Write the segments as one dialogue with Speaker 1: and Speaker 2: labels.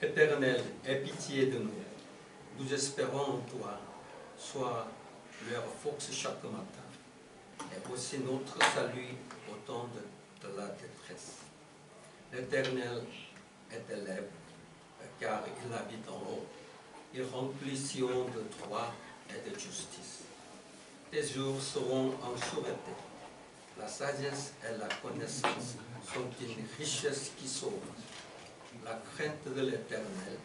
Speaker 1: Éternel, aie pitié de nous. Nous espérons en toi. Sois leur force chaque matin et aussi notre salut au temps de la détresse. L'Éternel est élève, car il habite en haut. Il remplit Sion de droit et de justice. Tes jours seront en sûreté. La sagesse et la connaissance sont une richesse qui sauve. La crainte de l'Éternel,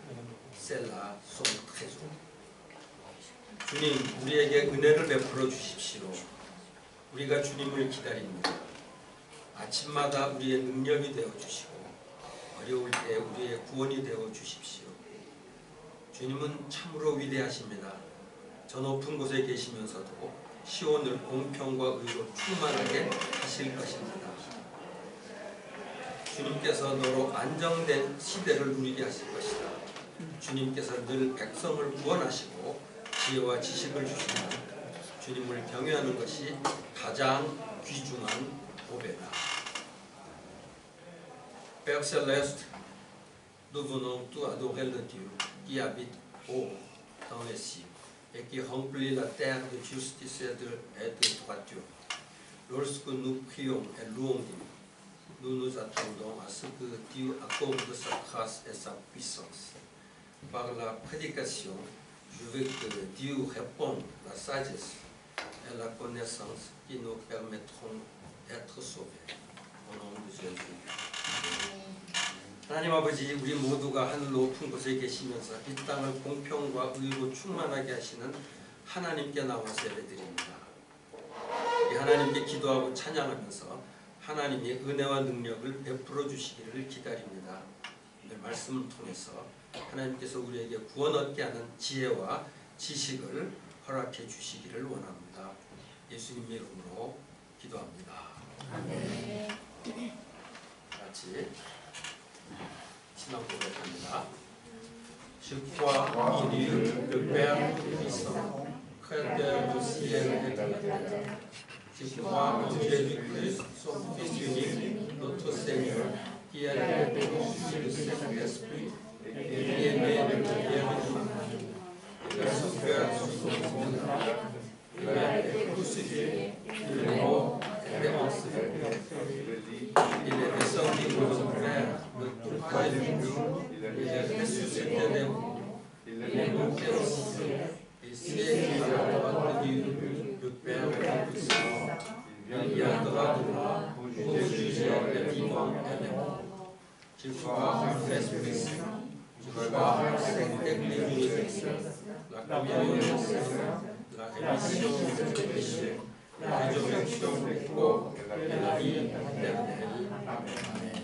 Speaker 1: c'est là son trésor. 주님, 우리에게 은혜를 베풀어 주십시오. 우리가 주님을 기다립니다. 아침마다 우리의 능력이 되어 주시고 어려울 때 우리의 구원이 되어 주십시오. 주님은 참으로 위대하십니다. 저 높은 곳에 계시면서도 시온을 공평과 의로 충만하게 하실 것입니다. 주님께서 너로 안정된 시대를 누리게 하실 것이다. 주님께서 늘 백성을 구원하시고 지혜와 지식을 주십니다. 주님을 경외하는 것이 가장 귀중한 보배다. Père Céleste, nous venons tout adorer le Dieu qui habite haut dans les cieux et qui remplit la terre de justice et de droiture. Lorsque nous prions et louons Dieu, nous nous attendons à ce que Dieu accorde sa grâce et sa puissance. Par la prédication, je veux que Dieu réponde la sagesse et la connaissance qui nous permettront d'être sauvés. Au nom de Jésus. 하나님 아버지, 우리 모두가 하늘 높은 곳에 계시면서 이 땅을 공평과 의로 충만하게 하시는 하나님께 나와서 예배드립니다. 이 하나님께 기도하고 찬양하면서 하나님이 은혜와 능력을 베풀어 주시기를 기다립니다. 오늘 말씀을 통해서 하나님께서 우리에게 구원 얻게 하는 지혜와 지식을 허락해 주시기를 원합니다. 예수님 이름으로 기도합니다. 아멘. 같이 신앙 고백합니다. Je crois en Dieu, le Père Tout-Puissant, Créateur du ciel et de la terre. Je crois en Jésus-Christ, son Fils unique, notre Seigneur, qui a été conçu du Saint-Esprit et qui est né de la Vierge Marie. Il a souffert sous son miracle, il a été crucifié, il est mort et enseveli. Il est descendu aux enfers de tout près du jour, il est ressuscité des morts, il est monté au ciel, et siège à la droite de Dieu, le Père Tout-Puissant. Il viendra de là pour juger les vivants et les morts. Je crois en l'Esprit Saint, je crois en la Sainte Église, la communion des saints, la rémission des péchés, la résurrection des corps et la vie éternelle. Amen.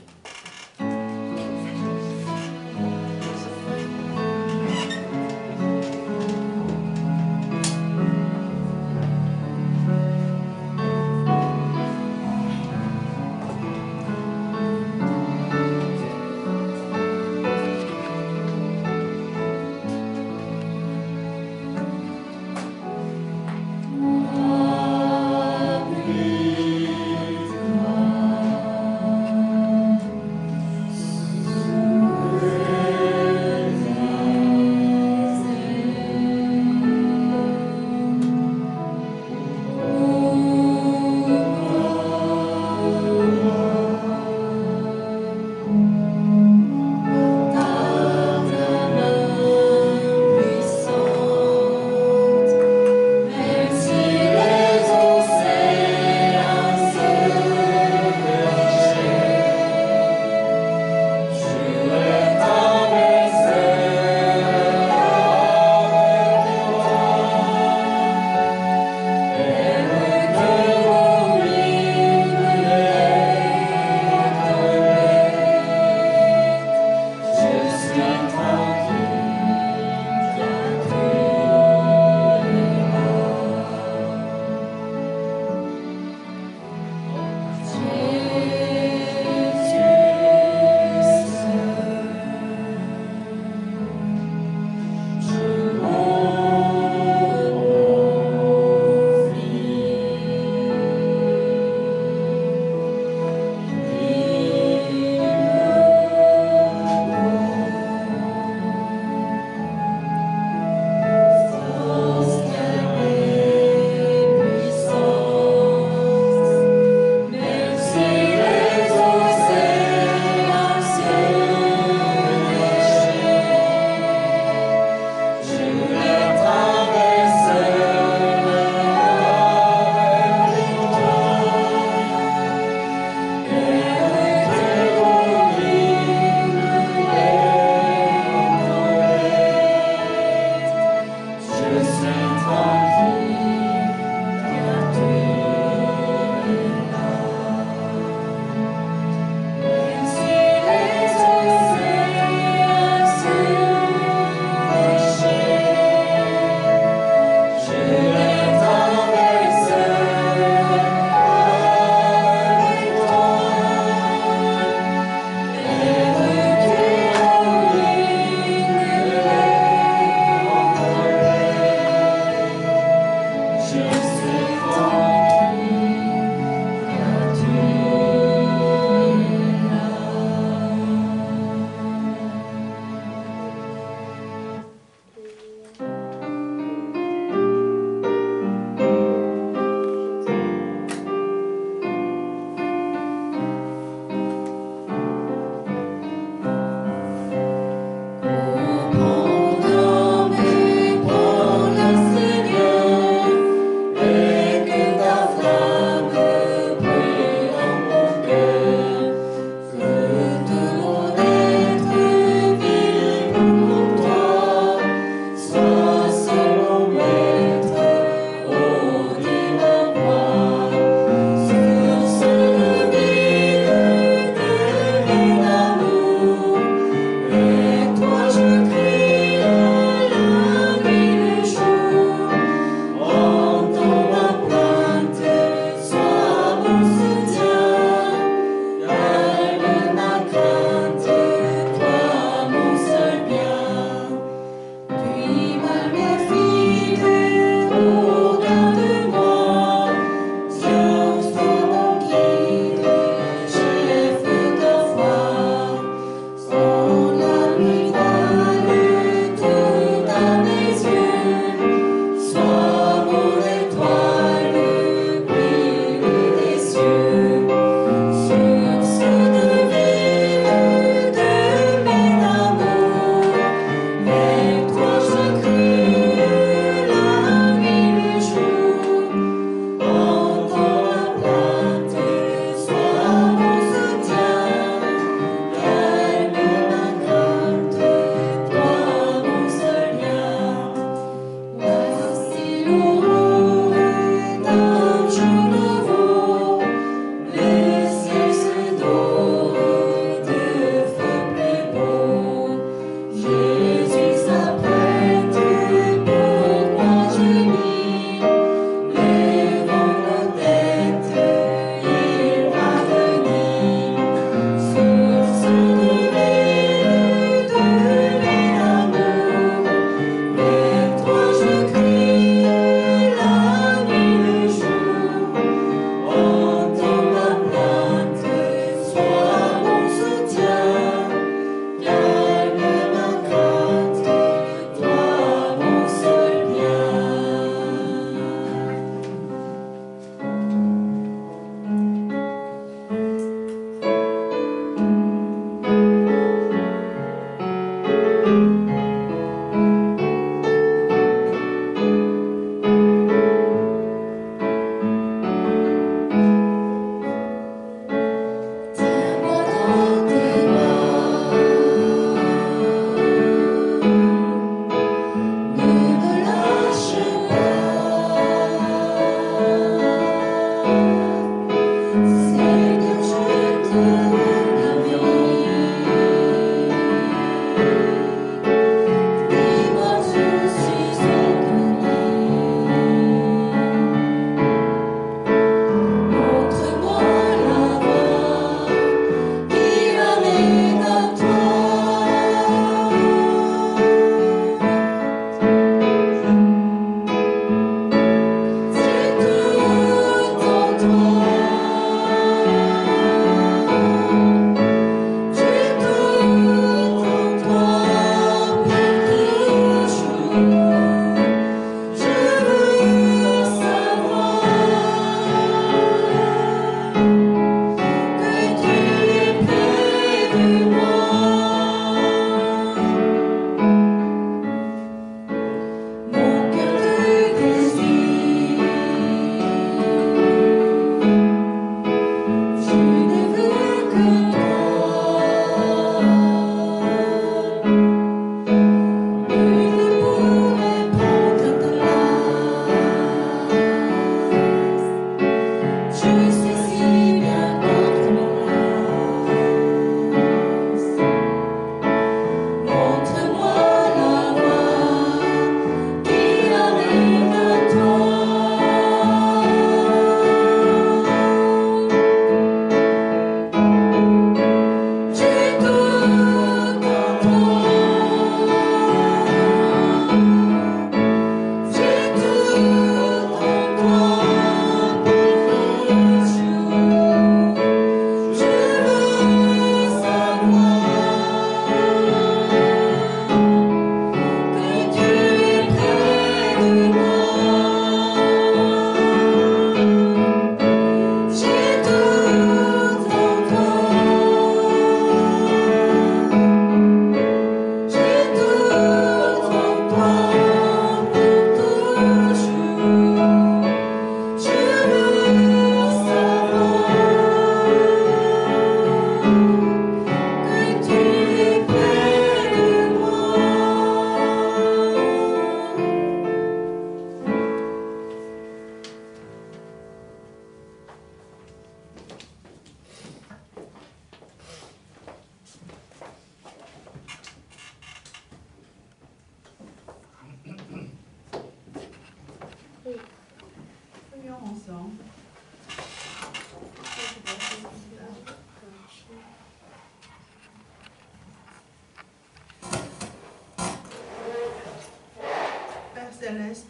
Speaker 2: céleste,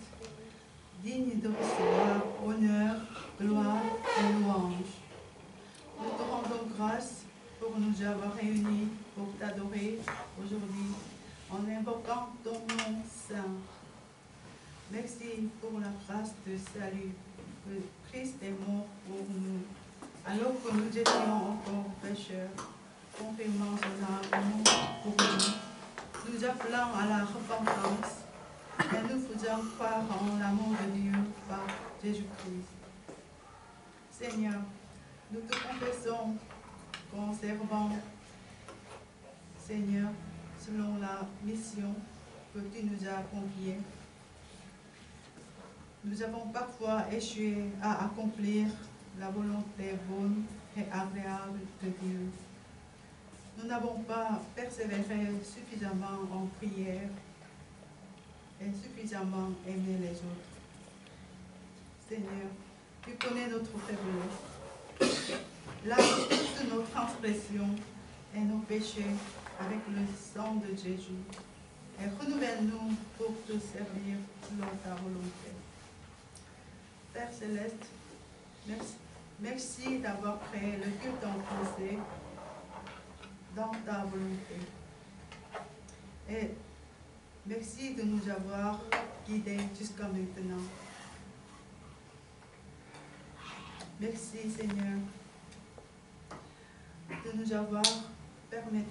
Speaker 2: digne de recevoir honneur, gloire et louange. Nous te rendons grâce pour nous avoir réunis pour t'adorer aujourd'hui en invoquant ton nom saint. Merci pour la grâce de salut que Christ est mort pour nous, alors que nous étions encore pécheurs, confirmant son amour pour nous, nous appelant à la repentance et nous faisant croire en l'amour de Dieu par Jésus-Christ. Seigneur, nous te confessons qu'en servant, Seigneur, selon la mission que tu nous as confiée, nous avons parfois échoué à accomplir la volonté bonne et agréable de Dieu. Nous n'avons pas persévéré suffisamment en prière et suffisamment aimé les autres. Seigneur, tu connais notre faiblesse. Lave toutes nos transgressions et nos péchés avec le sang de Jésus et renouvelle-nous pour te servir selon ta volonté. Père Céleste, merci d'avoir créé le culte en français dans ta volonté. Et merci de nous avoir guidés jusqu'à maintenant. Merci Seigneur de nous avoir permis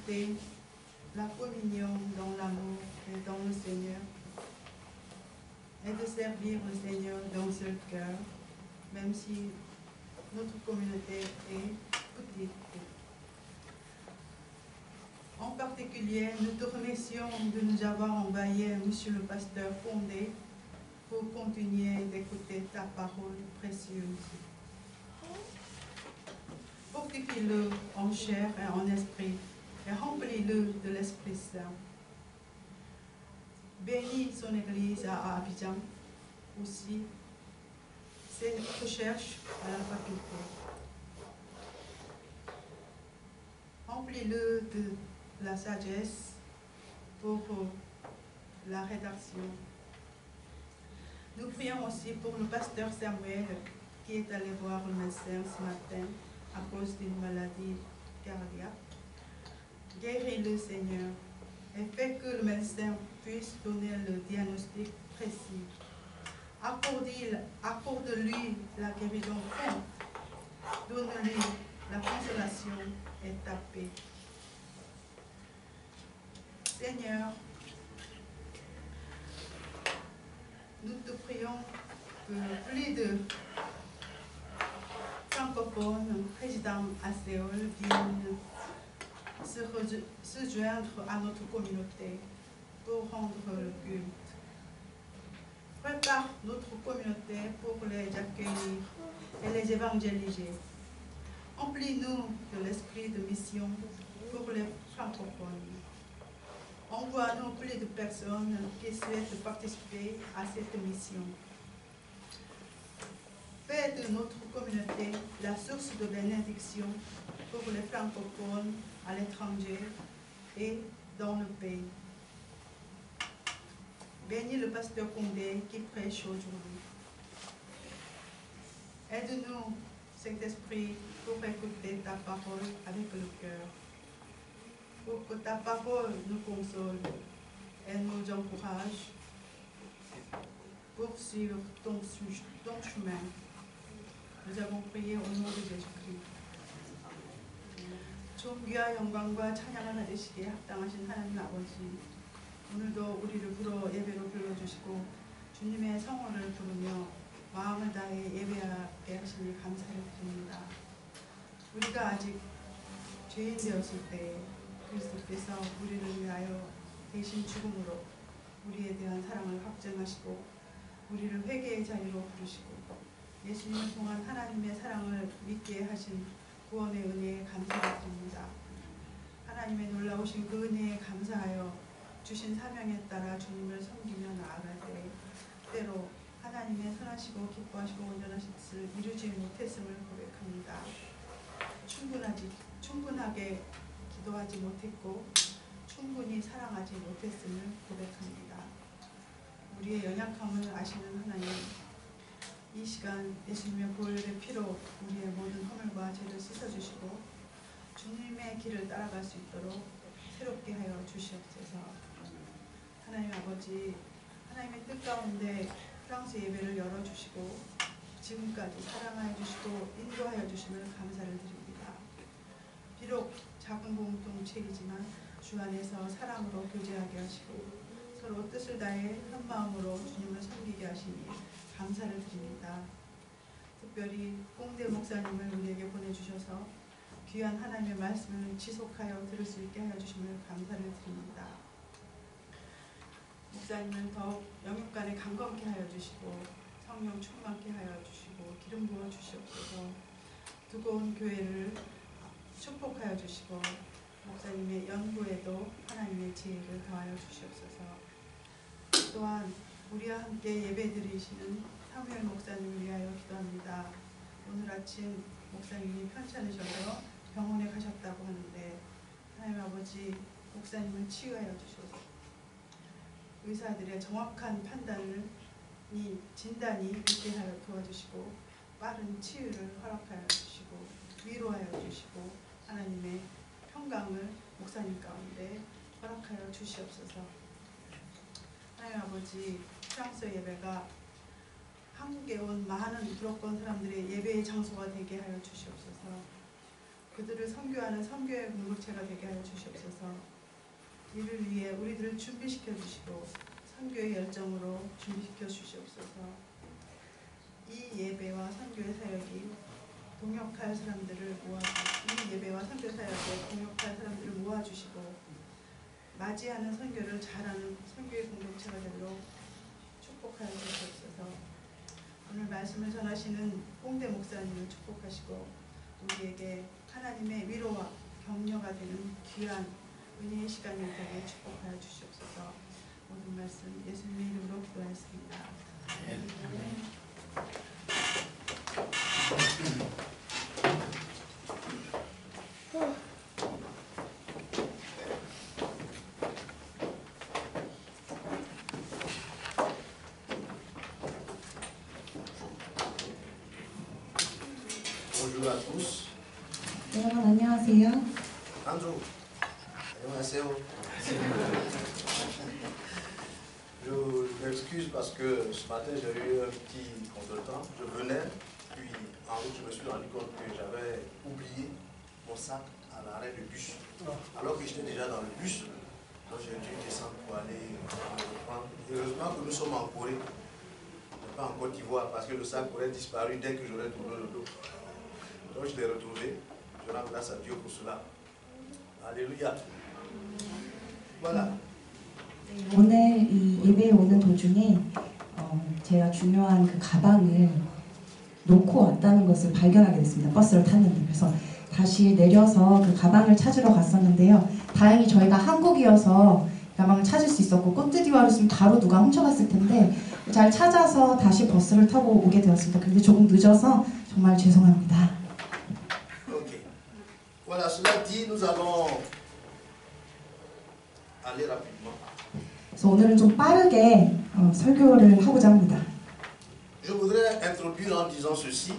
Speaker 2: la communion dans l'amour et dans le Seigneur et de servir le Seigneur d'un seul cœur, même si notre communauté est petite. En particulier, nous te remercions de nous avoir envoyé Monsieur le pasteur Fondé pour continuer d'écouter ta parole précieuse. Fortifie-le en chair et en esprit et remplis-le de l'Esprit Saint. Bénis son Église à Abidjan aussi, ses recherches à la faculté. Remplis-le de la sagesse pour la rédaction. Nous prions aussi pour le pasteur Samuel qui est allé voir le médecin ce matin à cause d'une maladie cardiaque. Guéris-le Seigneur et fais que le médecin puisse donner le diagnostic précis. Accorde-lui la guérison pleine. Donne-lui la consolation et ta paix. Seigneur, nous te prions que plus de francophones résidant à Séoul viennent se joindre à notre communauté pour rendre le culte. Prépare notre communauté pour les accueillir et les évangéliser. Emplis-nous de l'esprit de mission pour les francophones. Envoie-nous plus de personnes qui souhaitent participer à cette mission. Fais de notre communauté la source de bénédiction pour les francophones à l'étranger et dans le pays. Bénis le pasteur Condé qui prêche aujourd'hui. Aide-nous, Saint-Esprit, pour écouter ta parole avec le cœur. Pour que ta parole nous console et nous encourage pour suivre ton chemin. Nous avons prié au nom de Jésus-Christ. 존귀와 영광과 찬양을 받으시기에 합당하신 하나님 아버지, 오늘도 우리를 불러 예배로 불러주시고 주님의 성호를 부르며 마음을 다해 예배하게 하시니 감사를 드립니다. 우리가 아직 죄인 되었을 때 그리스도께서 우리를 위하여 대신 죽음으로 우리에 대한 사랑을 확증하시고 우리를 회개의 자리로 부르시고 예수님을 통한 하나님의 사랑을 믿게 하신 구원의 은혜에 감사를 드립니다. 하나님의 놀라우신 그 은혜에 감사하여 주신 사명에 따라 주님을 섬기며 나아갈 때 때로 하나님의 선하시고 기뻐하시고 온전하신 뜻을 이루지 못했음을 고백합니다. 충분하게 기도하지 못했고 충분히 사랑하지 못했음을 고백합니다. 우리의 연약함을 아시는 하나님, 이 시간 예수님의 보혈의 피로 우리의 모든 허물과 죄를 씻어주시고 주님의 길을 따라갈 수 있도록 새롭게 하여 주시옵소서. 하나님 아버지, 하나님의 뜻 가운데 프랑스 예배를 열어주시고 지금까지 사랑하여 주시고 인도하여 주심을 감사를 드립니다. 비록 작은 공동체이지만 주 안에서 사랑으로 교제하게 하시고 서로 뜻을 다해 한 마음으로 주님을 섬기게 하시니 감사를 드립니다. 특별히 꽁대 목사님을 우리에게 보내주셔서 귀한 하나님의 말씀을 지속하여 들을 수 있게 하여 주심을 감사를 드립니다. 목사님을 더욱 영육간에 강건케 하여 주시고 성령 충만케 하여 주시고 기름 부어 주시옵소서. 두꺼운 교회를 축복하여 주시고 목사님의 연구에도 하나님의 지혜를 더하여 주시옵소서. 또한 우리와 함께 예배드리시는 사무엘 목사님을 위하여 기도합니다. 오늘 아침 목사님이 편찮으셔서 병원에 가셨다고 하는데 하나님 아버지, 목사님을 치유하여 주셔서 의사들의 정확한 판단을 진단이 있게 하여 도와주시고 빠른 치유를 허락하여 주시고 위로하여 주시고 하나님의 평강을 목사님 가운데 허락하여 주시옵소서. 하나님 아버지, 프랑스 예배가 한국에 온 많은 불어권 사람들의 예배의 장소가 되게 하여 주시옵소서. 그들을 선교하는 선교의 공동체가 되게 하여 주시옵소서. 이를 위해 우리들을 준비시켜 주시고 선교의 열정으로 준비시켜 주시옵소서. 이 예배와 선교의 사역이 동역할 사람들을 이 예배와 선교 사역에 동역할 사람들을 모아주시고 맞이하는 선교를 잘하는 선교의 공동체가 되도록 축복하여 주시옵소서. 오늘 말씀을 전하시는 꽁대 목사님을 축복하시고 우리에게 하나님의 위로와 격려가 되는 귀한 은혜의 시간이 되게 축복하여 주시옵소서. 모든 말씀 예수님의 이름으로 기도하였습니다.
Speaker 3: Bonjour à tous.
Speaker 4: 여러분 안녕하세요.
Speaker 3: Andrew. 안녕하세요. Je m'excuse parce que ce matin j'ai eu un petit contretemps. Je venais, puis en route je me suis rendu compte que j'avais oublié mon sac à l'arrêt de bus. Alors que j'étais déjà dans le bus, donc j'ai dû descendre pour aller le reprendre. Heureusement que nous sommes en Corée, pas en Côte d'Ivoire, parce que le sac aurait disparu dès que j'aurais tourné le dos. Donc je l'ai retrouvé. Je rends grâce à Dieu pour cela. Alléluia. Voilà.
Speaker 4: 오늘 이 예배에 오는 도중에 제가 중요한 그 가방을 놓고 왔다는 것을 발견하게 됐습니다. 버스를 탔는데. 그래서 다시 내려서 그 가방을 찾으러 갔었는데요. 다행히 저희가 한국이어서 가방을 찾을 수 있었고 côte-d'Ivoire였으면 바로 누가 훔쳐갔을 텐데 잘 찾아서 다시 버스를 타고 오게 되었습니다. 그런데 조금 늦어서 정말 죄송합니다.
Speaker 3: Ok. Voilà, cela dit, nous allons aller rapidement.
Speaker 4: 그래서 오늘은 좀 빠르게 설교를 하고자 합니다.
Speaker 3: Je voudrais introduire en disant ceci,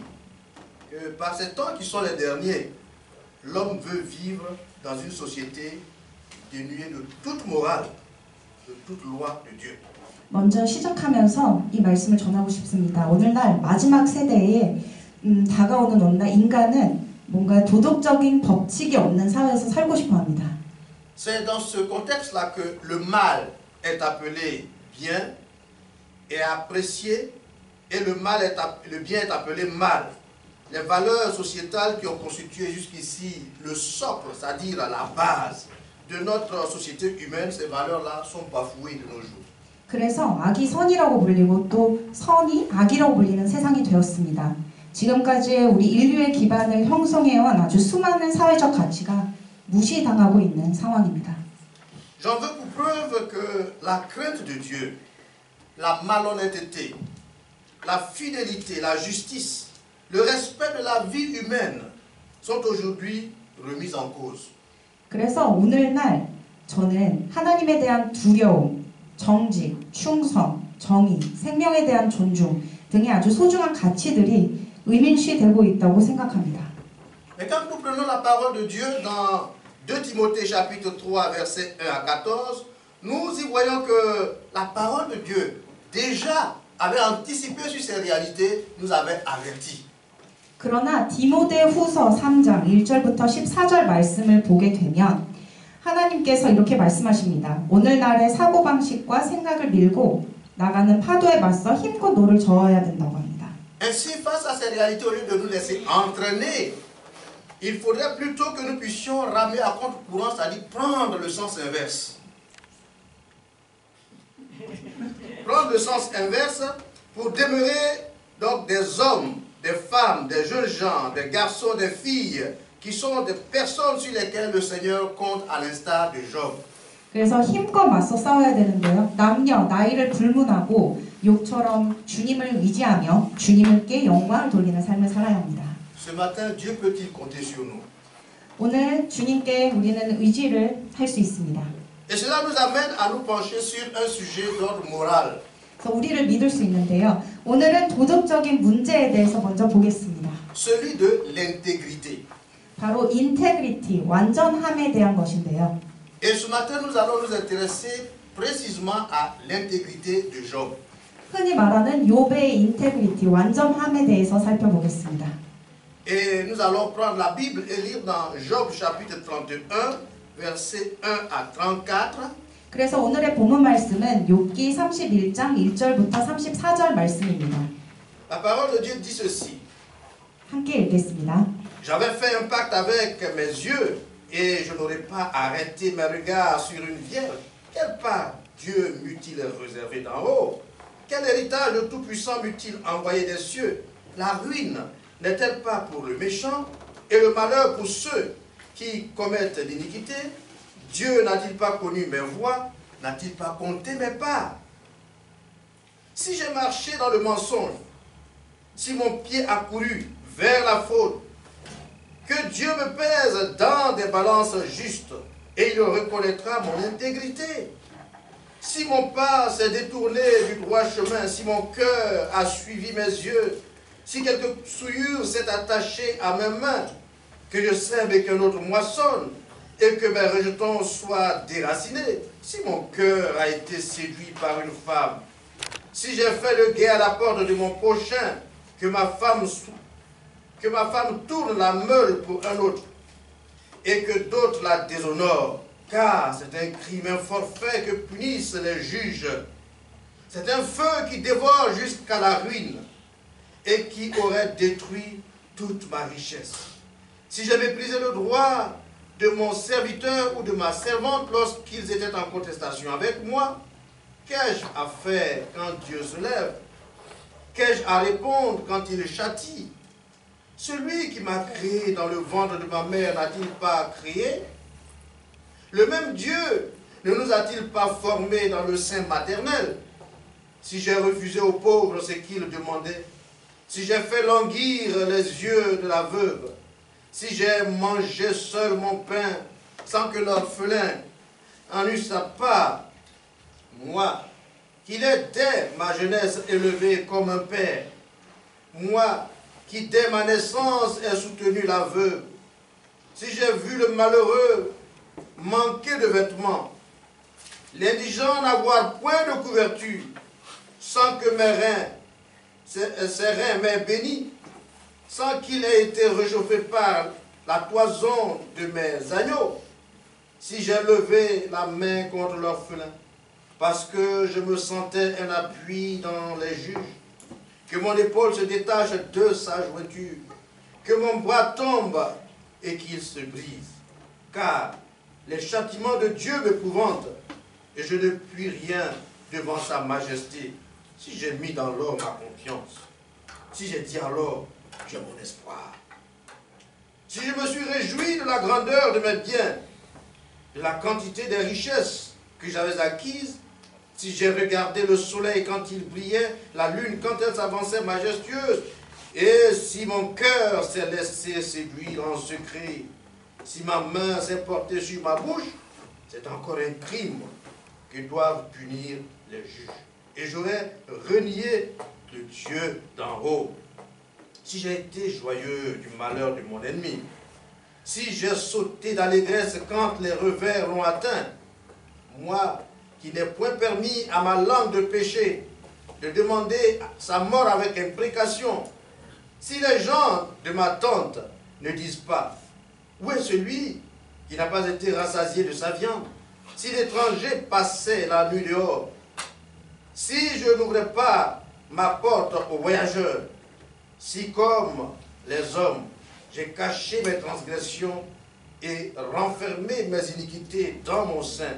Speaker 3: que par ces temps qui sont les derniers, l'homme veut vivre dans une société dénuée de toute morale, de toute loi de Dieu.
Speaker 4: 먼저 시작하면서 이 말씀을 전하고 싶습니다. 오늘날 마지막 세대에 다가오는 오늘날 인간은 뭔가 도덕적인 법칙이 없는 사회에서 살고 싶어 합니다.
Speaker 3: C'est dans ce contexte-là que le mal est appelé bien et apprécié, et le bien est appelé mal. Les valeurs sociétales qui ont constitué jusqu'ici le socle, c'est-à-dire la base de notre société humaine, ces valeurs-là sont bafouées de nos jours.
Speaker 4: 그래서 악이 선이라고 불리고 또 선이 악이라고 불리는 세상이 되었습니다. 지금까지의 우리 인류의 기반을 형성해온 아주 수많은 사회적 가치가 무시당하고 있는 상황입니다.
Speaker 3: J'en veux pour preuve que la crainte de Dieu, la malhonnêteté, la fidélité, la justice, le respect de la vie humaine sont aujourd'hui remis en cause.
Speaker 4: 그래서 오늘날 저는 하나님에 대한 두려움, 정직, 충성, 정의, 생명에 대한 존중 등의 아주 소중한 가치들이 의민시되고 있다고 생각합니다.
Speaker 3: Mais quand nous prenons la parole de Dieu dans 2 Timothée chapitre 3 versets 1 à 14, nous y voyons que la parole de Dieu déjà avait anticipé sur ces réalités, nous avait avertis.
Speaker 4: 그러나 디모데 후서 3장 1절부터 14절 말씀을 보게 되면 하나님께서 이렇게 말씀하십니다. 오늘날의 사고방식과 생각을 밀고 나가는 파도에 맞서 힘껏 노를 저어야 된다고 합니다.
Speaker 3: Ainsi, face à ces réalités, au lieu de nous laisser entraîner, il faudrait plutôt que nous puissions ramer à contre-courant, c'est-à-dire prendre le sens inverse. Prendre le sens inverse pour demeurer donc des hommes, des femmes, des jeunes gens, des garçons, des filles, qui sont des personnes sur lesquelles le Seigneur compte à l'instar de Job.
Speaker 4: 그래서 힘껏 맞서 싸워야 되는데요. 남녀, 나이를 불문하고 욕처럼 주님을 의지하며 주님께 영광을 돌리는 삶을 살아야 합니다.
Speaker 3: Ce matin, Dieu peut-il compter sur nous?
Speaker 4: 오늘 주님께 우리는 의지를 할 수 있습니다.
Speaker 3: Et cela nous amène à nous pencher sur un sujet d'ordre moral.
Speaker 4: 그래서 우리를 믿을 수 있는데요. 오늘은 도덕적인 문제에 대해서 먼저 보겠습니다.
Speaker 3: Celui de l'intégrité.
Speaker 4: 바로 인테그리티, 완전함에 대한 것인데요.
Speaker 3: Et ce matin, nous allons nous intéresser précisément à l'intégrité de Job.
Speaker 4: 흔히 말하는 욥의 인테그리티, 완전함에 대해서 살펴보겠습니다.
Speaker 3: Et nous allons prendre la Bible et lire dans Job chapitre 31, versets 1 à 34.
Speaker 4: 그래서 오늘의 본문 말씀은 욥기 31장 1절부터 34절 말씀입니다.
Speaker 3: La parole de Dieu dit ceci.
Speaker 4: 함께 읽겠습니다.
Speaker 3: J'avais fait un pacte avec mes yeux et je n'aurais pas arrêté mes regards sur une vierge. Quelle part Dieu m'eût-il réservé d'en haut? Quel héritage le Tout-Puissant m'eût-il envoyé des cieux? La ruine n'est-elle pas pour le méchant et le malheur pour ceux qui commettent l'iniquité? Dieu n'a-t-il pas connu mes voies? N'a-t-il pas compté mes pas? Si j'ai marché dans le mensonge, si mon pied a couru vers la faute, que Dieu me pèse dans des balances justes et il reconnaîtra mon intégrité. Si mon pas s'est détourné du droit chemin, si mon cœur a suivi mes yeux, si quelque souillure s'est attachée à mes mains, que je sème et qu'un autre moissonne, et que mes rejetons soient déracinés, si mon cœur a été séduit par une femme, si j'ai fait le guet à la porte de mon prochain, que ma femme tourne la meule pour un autre, et que d'autres la déshonorent, car c'est un crime, un forfait que punissent les juges. C'est un feu qui dévore jusqu'à la ruine, et qui aurait détruit toute ma richesse. Si j'ai méprisé le droit de mon serviteur ou de ma servante lorsqu'ils étaient en contestation avec moi, qu'ai-je à faire quand Dieu se lève? Qu'ai-je à répondre quand il châtie? Celui qui m'a créé dans le ventre de ma mère n'a-t-il pas créé? Le même Dieu ne nous a-t-il pas formés dans le sein maternel? Si j'ai refusé aux pauvres ce qu'ils demandaient, si j'ai fait languir les yeux de la veuve, si j'ai mangé seul mon pain sans que l'orphelin en eût sa part, moi, qui l'ai dès ma jeunesse élevé comme un père, moi, qui dès ma naissance ai soutenu la veuve, si j'ai vu le malheureux manquer de vêtements, l'indigent n'avoir point de couverture, sans que ses reins m'aient béni, sans qu'il ait été réchauffé par la toison de mes agneaux, si j'ai levé la main contre l'orphelin, parce que je me sentais un appui dans les juges, que mon épaule se détache de sa jointure, que mon bras tombe et qu'il se brise, car les châtiments de Dieu m'épouvantent, et je ne puis rien devant sa majesté, si j'ai mis dans l'or ma confiance, si j'ai dit alors, tu es mon espoir. Si je me suis réjoui de la grandeur de mes biens, de la quantité des richesses que j'avais acquises, si j'ai regardé le soleil quand il brillait, la lune quand elle s'avançait majestueuse, et si mon cœur s'est laissé séduire en secret, si ma main s'est portée sur ma bouche, c'est encore un crime que doivent punir les juges. et j'aurais renié le Dieu d'en haut. Si j'ai été joyeux du malheur de mon ennemi, si j'ai sauté d'allégresse quand les revers l'ont atteint, moi qui n'ai point permis à ma langue de pécher, de demander sa mort avec imprécation, si les gens de ma tente ne disent pas, où est celui qui n'a pas été rassasié de sa viande? Si l'étranger passait la nuit dehors, si je n'ouvrais pas ma porte aux voyageurs, si comme les hommes, j'ai caché mes transgressions et renfermé mes iniquités dans mon sein,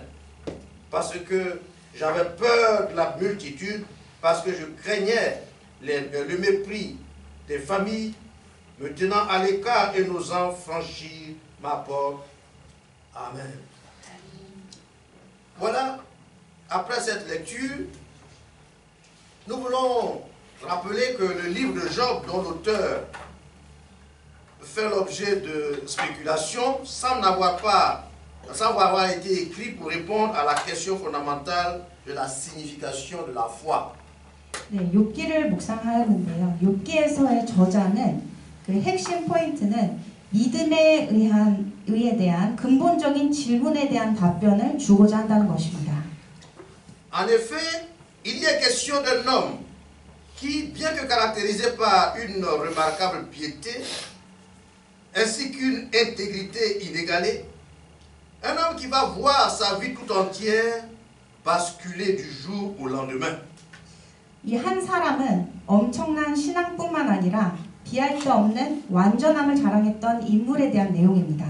Speaker 3: parce que j'avais peur de la multitude, parce que je craignais le mépris des familles, me tenant à l'écart et n'osant franchir ma porte. Amen. Voilà, après cette lecture, nous voulons rappeler que le livre de Job, dont l'auteur fait l'objet de spéculations, semble avoir été écrit pour répondre à la question fondamentale de la signification de la foi.
Speaker 4: 네, 욥기를 묵상하였는데요. 욥기에서의 저자는 그 핵심 포인트는 믿음에 의에 대한 근본적인 질문에 대한 답변을 주고자 한다는 것입니다.
Speaker 3: En effet, il y est question d'un homme qui, bien que caractérisé par une remarquable piété, ainsi qu'une intégrité inégalée, un homme qui va voir sa vie tout entière basculer du jour au lendemain.
Speaker 4: 이 한 사람은 엄청난 신앙뿐만 아니라 비할 데 없는 완전함을 자랑했던 인물에 대한 내용입니다.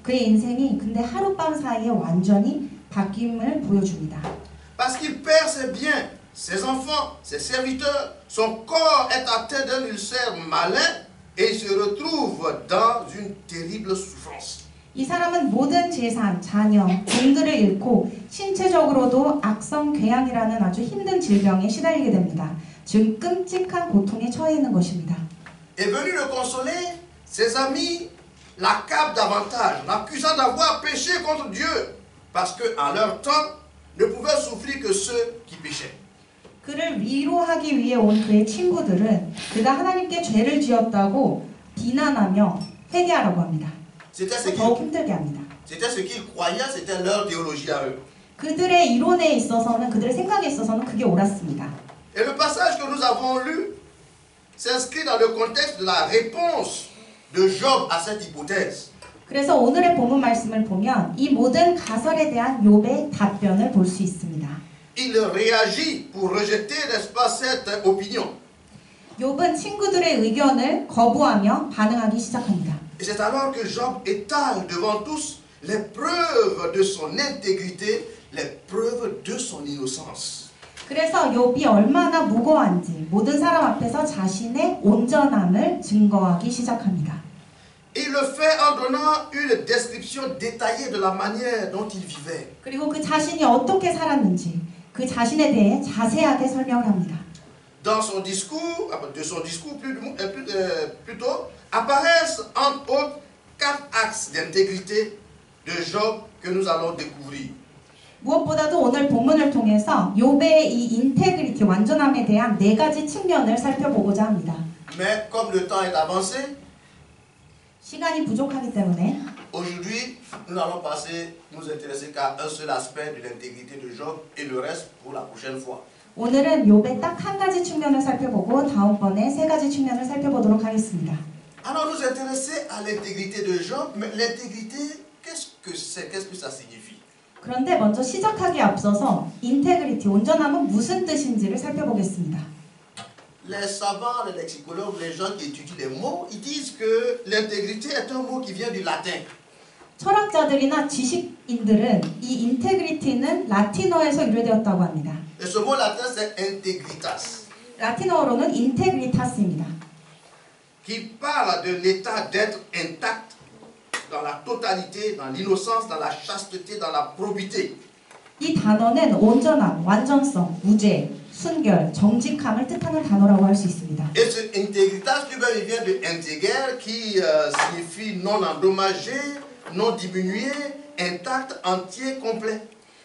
Speaker 4: 그의 인생이 근데 하룻밤 사이에 완전히 바뀜을 보여줍니다.
Speaker 3: Parce qu'il perd ses biens, ses enfants, ses serviteurs, son corps est atteint d'un ulcère malin et il se retrouve dans une terrible souffrance.
Speaker 4: 이 사람은 모든 재산, 자녀, 종들을 잃고 신체적으로도 악성 궤양이라는 아주 힘든 질병에 시달리게 됩니다. 즉 끔찍한 고통에 처해 있는 것입니다.
Speaker 3: Et venu le consoler, ses amis l'accablent davantage, l'accusant d'avoir péché contre Dieu, parce qu'en leur temps, ne pouvaient souffrir que ceux qui péchaient.
Speaker 4: 그를 위로하기 위해 온 그의 친구들은 그가 하나님께 죄를 지었다고 비난하며 회개하라고 합니다. 더욱 힘들게 합니다.
Speaker 3: C'était ce qu'ils croyaient, c'était leur théologie à eux.
Speaker 4: 그들의 이론에 있어서는, 그들의 생각에 있어서는 그게 옳았습니다.
Speaker 3: Et le passage que nous avons lu s'inscrit dans le contexte de la réponse de Job à cette hypothèse.
Speaker 4: 그래서 오늘의 본문 말씀을 보면 이 모든 가설에 대한 욥의 답변을 볼 수 있습니다.
Speaker 3: Il réagit pour rejeter, n'est-ce pas, cette opinion.
Speaker 4: 욥은 친구들의 의견을 거부하며 반응하기 시작합니다.
Speaker 3: Et c'est alors que Job étale devant tous les preuves de son intégrité, les preuves de son innocence.
Speaker 4: 그래서 욥이 얼마나 무고한지 모든 사람 앞에서 자신의 온전함을 증거하기 시작합니다.
Speaker 3: Il le fait en donnant une description détaillée de la manière dont il vivait.
Speaker 4: 그리고 그 자신이 어떻게 살았는지 그 자신에 대해 자세하게 설명을 합니다.
Speaker 3: Dans son discours, de son discours plutôt, apparaissent entre autres 4 axes d'intégrité de Job que nous allons découvrir.
Speaker 4: 무엇보다도 오늘 본문을 통해서 욥의 이 인테그리티, 완전함에 대한 4가지 측면을 살펴보고자 합니다.
Speaker 3: Mais comme le temps est avancé,
Speaker 4: 시간이 부족하기 때문에
Speaker 3: aujourd'hui, nous allons nous intéresser qu'à un seul aspect de l'intégrité de Job et le reste pour la prochaine fois.
Speaker 4: 오늘은 욥의 딱 한 가지 측면을 살펴보고 다음번에 3가지 측면을 살펴보도록 하겠습니다.
Speaker 3: Alors nous intéresser à l'intégrité de Job, mais l'intégrité, qu'est-ce que c'est? Qu'est-ce que ça signifie?
Speaker 4: 그런데 먼저 시작하기에 앞서서 인테그리티, 온전함은 무슨 뜻인지를 살펴보겠습니다.
Speaker 3: Les savants, les lexicologues, les gens qui étudient les mots, ils disent que l'intégrité est un mot qui vient du latin.
Speaker 4: 철학자들이나 지식인들은 이 인테그리티는 라틴어에서 유래되었다고 합니다.
Speaker 3: Et ce mot latin, c'est integritas,
Speaker 4: 라틴어로는 인테그리타스입니다.
Speaker 3: qui parle de l'état d'être intact dans la totalité, dans l'innocence, dans la chasteté, dans la probité.
Speaker 4: 이 단어는 온전함, 완전성, 무죄, 순결, 정직함을 뜻하는 단어라고 할 수 있습니다.
Speaker 3: Et ce integritas lui-même vient de integer, qui signifie non endommagé, non diminué, intact, entier, complet.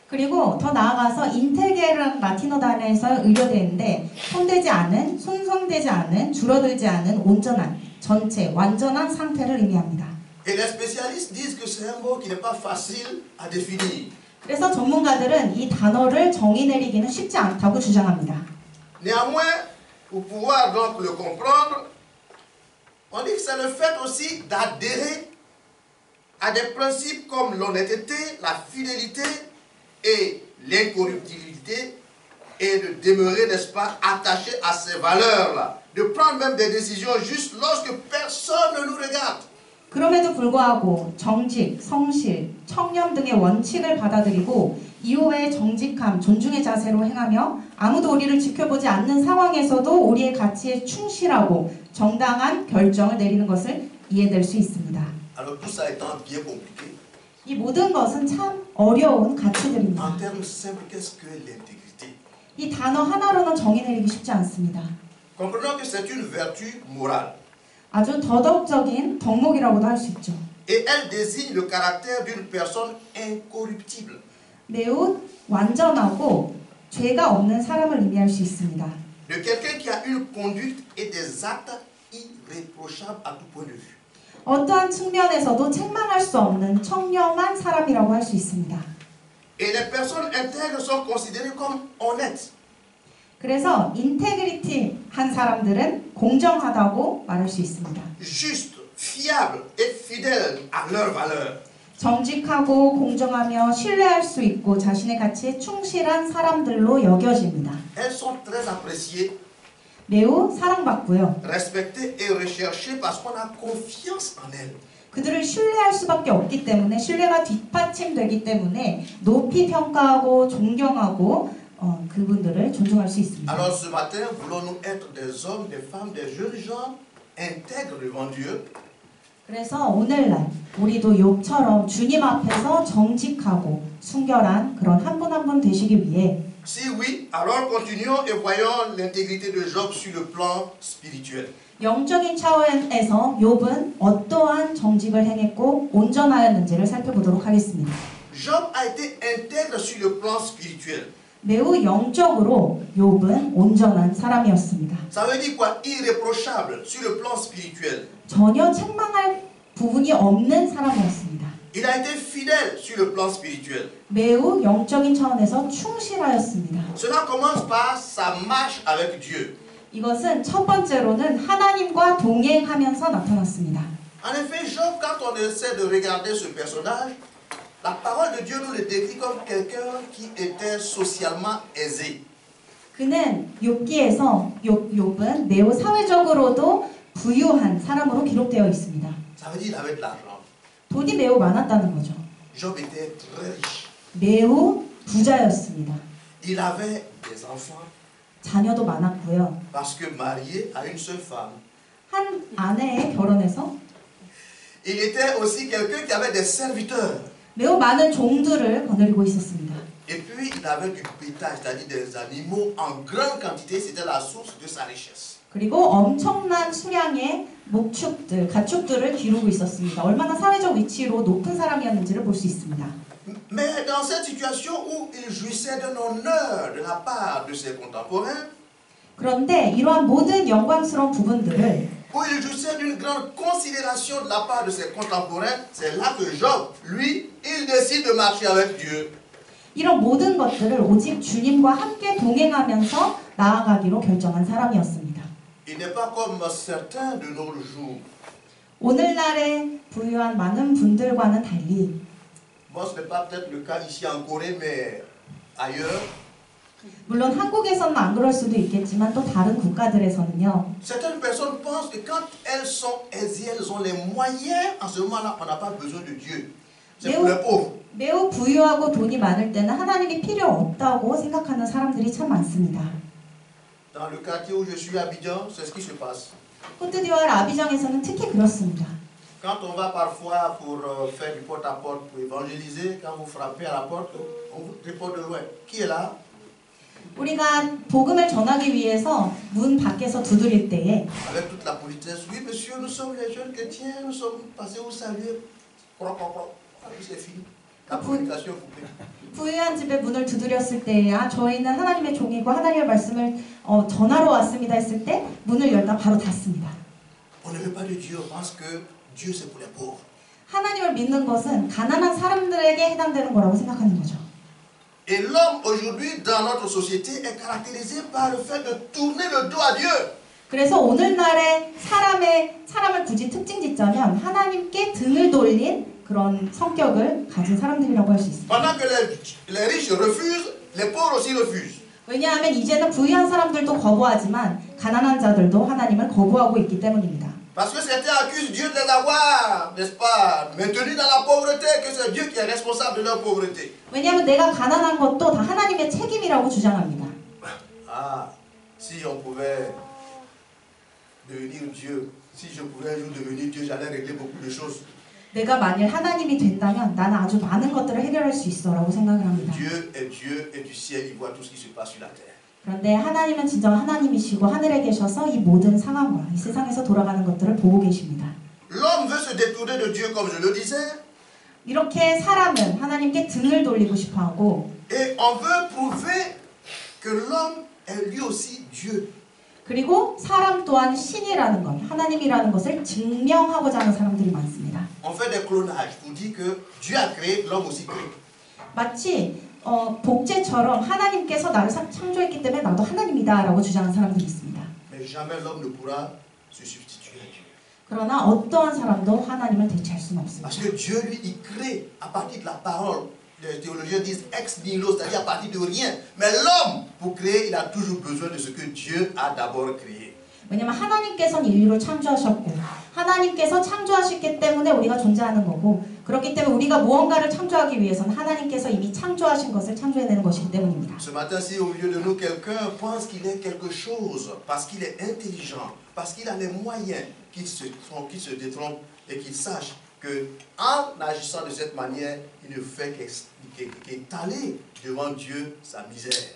Speaker 4: 그리고 더 나아가서 인테게라는 라틴어 단어에서 의료되는데 손대지 않은, 손상되지 않은, 줄어들지 않은 온전한, 전체, 완전한 상태를 의미합니다.
Speaker 3: Et les spécialistes disent que c'est un mot qui n'est pas facile à définir.
Speaker 4: 그래서 전문가들은 이 단어를 정의 내리기는 쉽지 않다고 주장합니다.
Speaker 3: Néanmoins, pour pouvoir donc le comprendre, on dit que c'est le fait aussi d'adhérer à des principes comme l'honnêteté, la fidélité et l'incorruptibilité et de demeurer, n'est-ce pas, attaché à ces valeurs-là. De prendre même des décisions justes lorsque personne ne nous regarde.
Speaker 4: 그럼에도 불구하고 정직, 성실, 청렴 등의 원칙을 받아들이고 이후에 정직함, 존중의 자세로 행하며 아무도 우리를 지켜보지 않는 상황에서도 우리의 가치에 충실하고 정당한 결정을 내리는 것을 이해될 수 있습니다.
Speaker 3: Alors tout ça étant bien compliqué,
Speaker 4: 이 모든 것은 참 어려운 가치들입니다.
Speaker 3: en termes simples, qu'est-ce que l'intégrité?
Speaker 4: 이 단어 하나로는 정의 내리기 쉽지 않습니다.
Speaker 3: Comprenons que c'est une vertu morale
Speaker 4: 아주 도덕적인 덕목이라고도 할 수 있죠.
Speaker 3: et elle désigne le caractère d'une personne incorruptible.
Speaker 4: 매우 완전하고 죄가 없는 사람을 의미할 수 있습니다.
Speaker 3: De quelqu'un qui a une conduite et des actes irréprochables à tout point de vue.
Speaker 4: 어떠한 측면에서도 책망할 수 없는 청렴한 사람이라고 할 수 있습니다.
Speaker 3: Et les personnes intègres sont considérées comme honnêtes.
Speaker 4: 그래서 인테그리티 한 사람들은 공정하다고 말할 수 있습니다.
Speaker 3: Justes, fiables et fidèles à leurs valeurs.
Speaker 4: 정직하고 공정하며 신뢰할 수 있고 자신의 가치에 충실한 사람들로 여겨집니다.
Speaker 3: Elles sont très appréciées,
Speaker 4: 매우 사랑받고요.
Speaker 3: respectées et recherchées parce qu'on a confiance en elles.
Speaker 4: 그들을 신뢰할 수밖에 없기 때문에 신뢰가 뒷받침되기 때문에 높이 평가하고 존경하고 그분들을 존중할 수 있습니다.
Speaker 3: Alors ce matin, voulons-nous être des hommes, des femmes, des jeunes gens intègres devant Dieu?
Speaker 4: 그래서 오늘날 우리도 욥처럼 주님 앞에서 정직하고 순결한 그런 한 분 한 분 되시기 위해
Speaker 3: Si oui, alors continuons et voyons l'intégrité de Job sur le plan spirituel.
Speaker 4: 영적인 차원에서 욥은 어떠한 정직을 행했고 온전하였는지를 살펴보도록 하겠습니다.
Speaker 3: Job a été intègre sur le plan spirituel.
Speaker 4: 매우 영적으로 욥은 온전한 사람이었습니다.
Speaker 3: Ça veut dire quoi? Irréprochable sur le plan spirituel.
Speaker 4: 전혀 책망할 부분이 없는 사람이었습니다.
Speaker 3: Il a été fidèle sur le plan spirituel.
Speaker 4: 매우 영적인 차원에서 충실하였습니다.
Speaker 3: Cela commence par sa marche avec Dieu.
Speaker 4: 이것은 첫 번째로는 하나님과 동행하면서 나타났습니다.
Speaker 3: En effet, Job, quand on essaie de regarder ce personnage, la parole de Dieu nous le décrit comme quelqu'un qui était socialement aisé.
Speaker 4: 그는 욥기에서 욥은 매우 사회적으로도 부유한 사람으로 기록되어 있습니다.
Speaker 3: Ça veut dire qu'il avait de l'argent.
Speaker 4: 돈이 매우 많았다는 거죠.
Speaker 3: Job était très riche.
Speaker 4: 매우 부자였습니다.
Speaker 3: Il avait des enfants
Speaker 4: 자녀도 많았고요.
Speaker 3: parce que marié à une seule femme.
Speaker 4: 한 아내에 결혼해서
Speaker 3: Il était aussi quelqu'un qui avait des serviteurs.
Speaker 4: 매우 많은 종들을 거느리고 있었습니다.
Speaker 3: Et puis il avait du bétail, c'est-à-dire des animaux en grande quantité. C'était la source de sa richesse.
Speaker 4: 그리고 엄청난 수량의 목축들, 가축들을 기르고 있었습니다. 얼마나 사회적 위치로 높은 사람이었는지를 볼 수 있습니다.
Speaker 3: Mais dans cette situation où il jouissait d'un honneur de la part de ses contemporains,
Speaker 4: 그런데 이러한 모든 영광스러운 부분들을
Speaker 3: où il jouissait d'une grande considération de la part de ses contemporains, c'est là que Job, lui, il décide de marcher avec Dieu.
Speaker 4: 이런 모든 것들을 오직 주님과 함께 동행하면서 나아가기로 결정한 사람이었습니다.
Speaker 3: Il n'est pas comme certains de nos jours.
Speaker 4: 오늘날의 부유한 많은 분들과는 달리
Speaker 3: Bon, ce n'est pas peut-être le cas ici en Corée, mais ailleurs.
Speaker 4: 물론 한국에서는 안 그럴 수도 있겠지만 또 다른 국가들에서는요.
Speaker 3: Certaines personnes pensent que quand elles sont aisées, elles ont les moyens, en ce moment-là, on n'a pas besoin de Dieu. C'est pour les pauvres.
Speaker 4: 매우 부유하고 돈이 많을 때는 하나님이 필요 없다고 생각하는 사람들이 참 많습니다.
Speaker 3: Dans le quartier où je suis à Abidjan, c'est ce qui se passe.
Speaker 4: 코트디부아르 아비장에서는 특히 그렇습니다.
Speaker 3: Quand on va parfois pour faire du porte-à-porte, pour évangéliser, quand vous frappez à la porte, on vous répond de loin. Qui est là?
Speaker 4: 우리가 복음을 전하기 위해서 문 밖에서 두드릴 때에
Speaker 3: Avec toute la politesse, oui monsieur, nous sommes les jeunes chrétiens, nous sommes passés au salut. C'est fini. La communication coupée.
Speaker 4: 부유한 집의 문을 두드렸을 때, 저희는 하나님의 종이고 하나님의 말씀을 전하러 왔습니다 했을 때 문을 열다 바로 닫습니다.
Speaker 3: On ne veut pas de Dieu, on pense que Dieu c'est pour les pauvres.
Speaker 4: 하나님을 믿는 것은 가난한 사람들에게 해당되는 거라고 생각하는 거죠.
Speaker 3: Et l'homme aujourd'hui dans notre société est caractérisé par le fait de tourner le dos à Dieu.
Speaker 4: 그래서 오늘날의 사람을 굳이 특징 짓자면 하나님께 등을 돌린 그런 성격을 가진 사람들이라고 할 수 있습니다.
Speaker 3: Pendant que les riches refusent, les pauvres aussi refusent.
Speaker 4: 왜냐하면 이제는 부유한 사람들도 거부하지만 가난한 자들도 하나님을 거부하고 있기 때문입니다.
Speaker 3: Parce que certains accusent Dieu de les avoir, n'est-ce pas, maintenus dans la pauvreté, que c'est Dieu qui est responsable de leur pauvreté.
Speaker 4: 왜냐하면 내가 가난한 것도 다 하나님의 책임이라고 주장합니다.
Speaker 3: Ah, si on pouvait devenir Dieu, si je pouvais un jour devenir Dieu, j'allais régler beaucoup de choses.
Speaker 4: 내가 만일 하나님이 된다면 나는 아주 많은 것들을 해결할 수 있어라고 생각을 합니다.
Speaker 3: Dieu est Dieu et du ciel, il voit tout ce qui se passe sur la terre.
Speaker 4: 그런데 하나님은 진정 하나님이시고 하늘에 계셔서 이 모든 상황과 이 세상에서 돌아가는 것들을 보고 계십니다.
Speaker 3: L'homme veut se détourner de Dieu, comme je le disais,
Speaker 4: 이렇게 사람은 하나님께 등을 돌리고 싶어하고
Speaker 3: et on veut prouver que l'homme est lui aussi Dieu.
Speaker 4: 그리고 사람 또한 신이라는 것, 하나님이라는 것을 증명하고자 하는 사람들이 많습니다.
Speaker 3: On fait des clonages pour dire que Dieu a créé, l'homme aussi créé.
Speaker 4: 마치 복제처럼 하나님께서 나를 창조했기 때문에 나도 하나님이다 라고 주장하는 사람들이 있습니다.
Speaker 3: Mais jamais l'homme ne pourra se substituer à Dieu.
Speaker 4: 그러나 어떠한 사람도 하나님을 대체할 수는 없습니다.
Speaker 3: Parce que Dieu, lui, il crée à partir de la parole. Les théologiens disent ex nihilo, c'est-à-dire à partir de rien. Mais l'homme, pour créer, il a toujours besoin de ce que Dieu a d'abord créé.
Speaker 4: 왜냐하면 하나님께서는 인류를 창조하셨고 하나님께서 창조하셨기 때문에 우리가 존재하는 거고 그렇기 때문에 우리가 무언가를 창조하기 위해서는 하나님께서 이미 창조하신 것을 창조해내는 것이기 때문입니다.
Speaker 3: Ce matin, si au milieu de nous, quelqu'un pense qu'il est quelque chose, parce qu'il est intelligent, parce qu'il a les moyens, qu'il se détrompe et qu'il sache qu'en agissant de cette manière, il ne fait qu'étaler devant Dieu sa misère.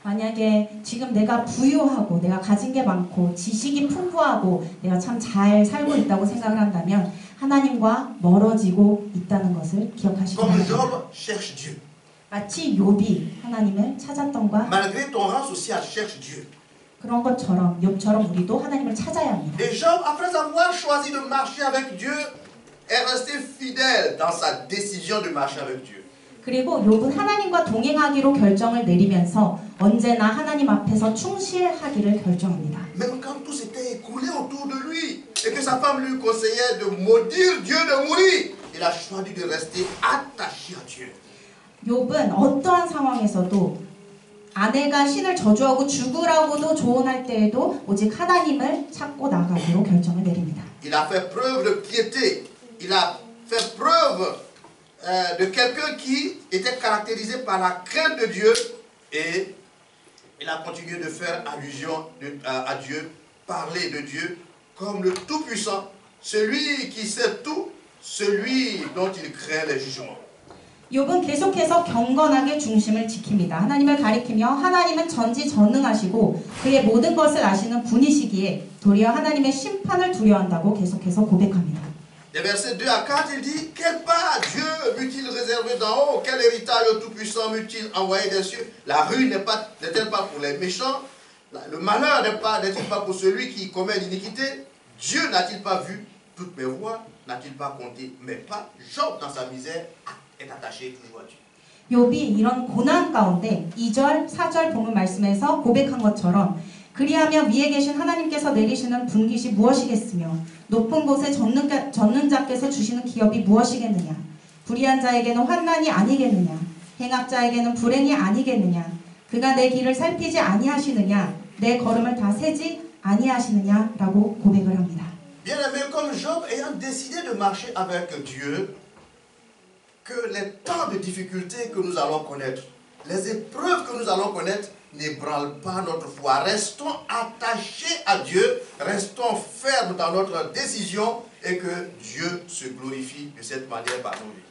Speaker 4: 만약에 지금 내가 부유하고 내가 가진 게 많고 지식이 풍부하고 내가 참 잘 살고 있다고 생각을 한다면 하나님과 멀어지고 있다는 것을 기억하시기
Speaker 3: Comme
Speaker 4: 바랍니다.
Speaker 3: Job cherche Dieu.
Speaker 4: 마치 욥이 하나님을 찾았던과
Speaker 3: Malgré ton rang social, cherche Dieu.
Speaker 4: 그런 것처럼 욥처럼 우리도 하나님을 찾아야 합니다.
Speaker 3: Et Job, après avoir choisi de marcher avec Dieu, est resté fidèle dans sa décision de marcher avec Dieu.
Speaker 4: 그리고 욥은 하나님과 동행하기로 결정을 내리면서 언제나 하나님 앞에서 충실하기를 결정합니다.
Speaker 3: Même quand tout s'était écoulé autour de lui et que sa femme lui conseillait de maudire Dieu, de mourir, il a choisi de rester attaché à Dieu.
Speaker 4: 욥은 어떠한 상황에서도 아내가 신을 저주하고 죽으라고도 조언할 때에도 오직 하나님을 찾고 나가기로 결정을 내립니다.
Speaker 3: Il a fait preuve de piété. Il a fait preuve de quelqu'un qui était caractérisé par la crainte de Dieu et il a continué de faire allusion à Dieu, parler de Dieu comme le Tout-Puissant, celui qui sait tout, celui dont il craint les jugements.
Speaker 4: 욥은 계속해서 경건하게 중심을 지킵니다. 하나님을 가리키며 하나님은 전지전능하시고 그의 모든 것을 아시는 분이시기에 도리어 하나님의 심판을 두려워한다고 계속해서 고백합니다.
Speaker 3: Des versets 2 à 4, il dit, quelle part Dieu m'eût-il réservé d'en haut, quel héritage au Tout-Puissant m'eût-il envoyé des cieux? La ruine n'est-elle pas pour les méchants? Le malheur n'est-il pas pour celui qui commet l'iniquité? Dieu n'a-t-il pas vu toutes mes voies? N'a-t-il pas compté mes pas? Job, dans sa misère, est attaché toujours à Dieu.
Speaker 4: 욥이 이런 고난 가운데 2절, 4절 본문 말씀에서 고백한 것처럼 그리하며 위에 계신 하나님께서 내리시는 분깃이 무엇이겠으며 높은 곳에 젖는 자께서 주시는 기업이 무엇이겠느냐 불의한 자에게는 환난이 아니겠느냐 행악자에게는 불행이 아니겠느냐 그가 내 길을 살피지 아니하시느냐 내 걸음을 다 세지 아니하시느냐라고 고백을 합니다.
Speaker 3: Bien-aimé, comme Job, ayant décidé de marcher avec Dieu, que les temps de difficultés que nous allons connaître, les épreuves que nous allons connaître, n'ébranlent pas notre foi. Restons attachés à Dieu, restons fermes dans notre décision et que Dieu se glorifie de cette manière par nos vies.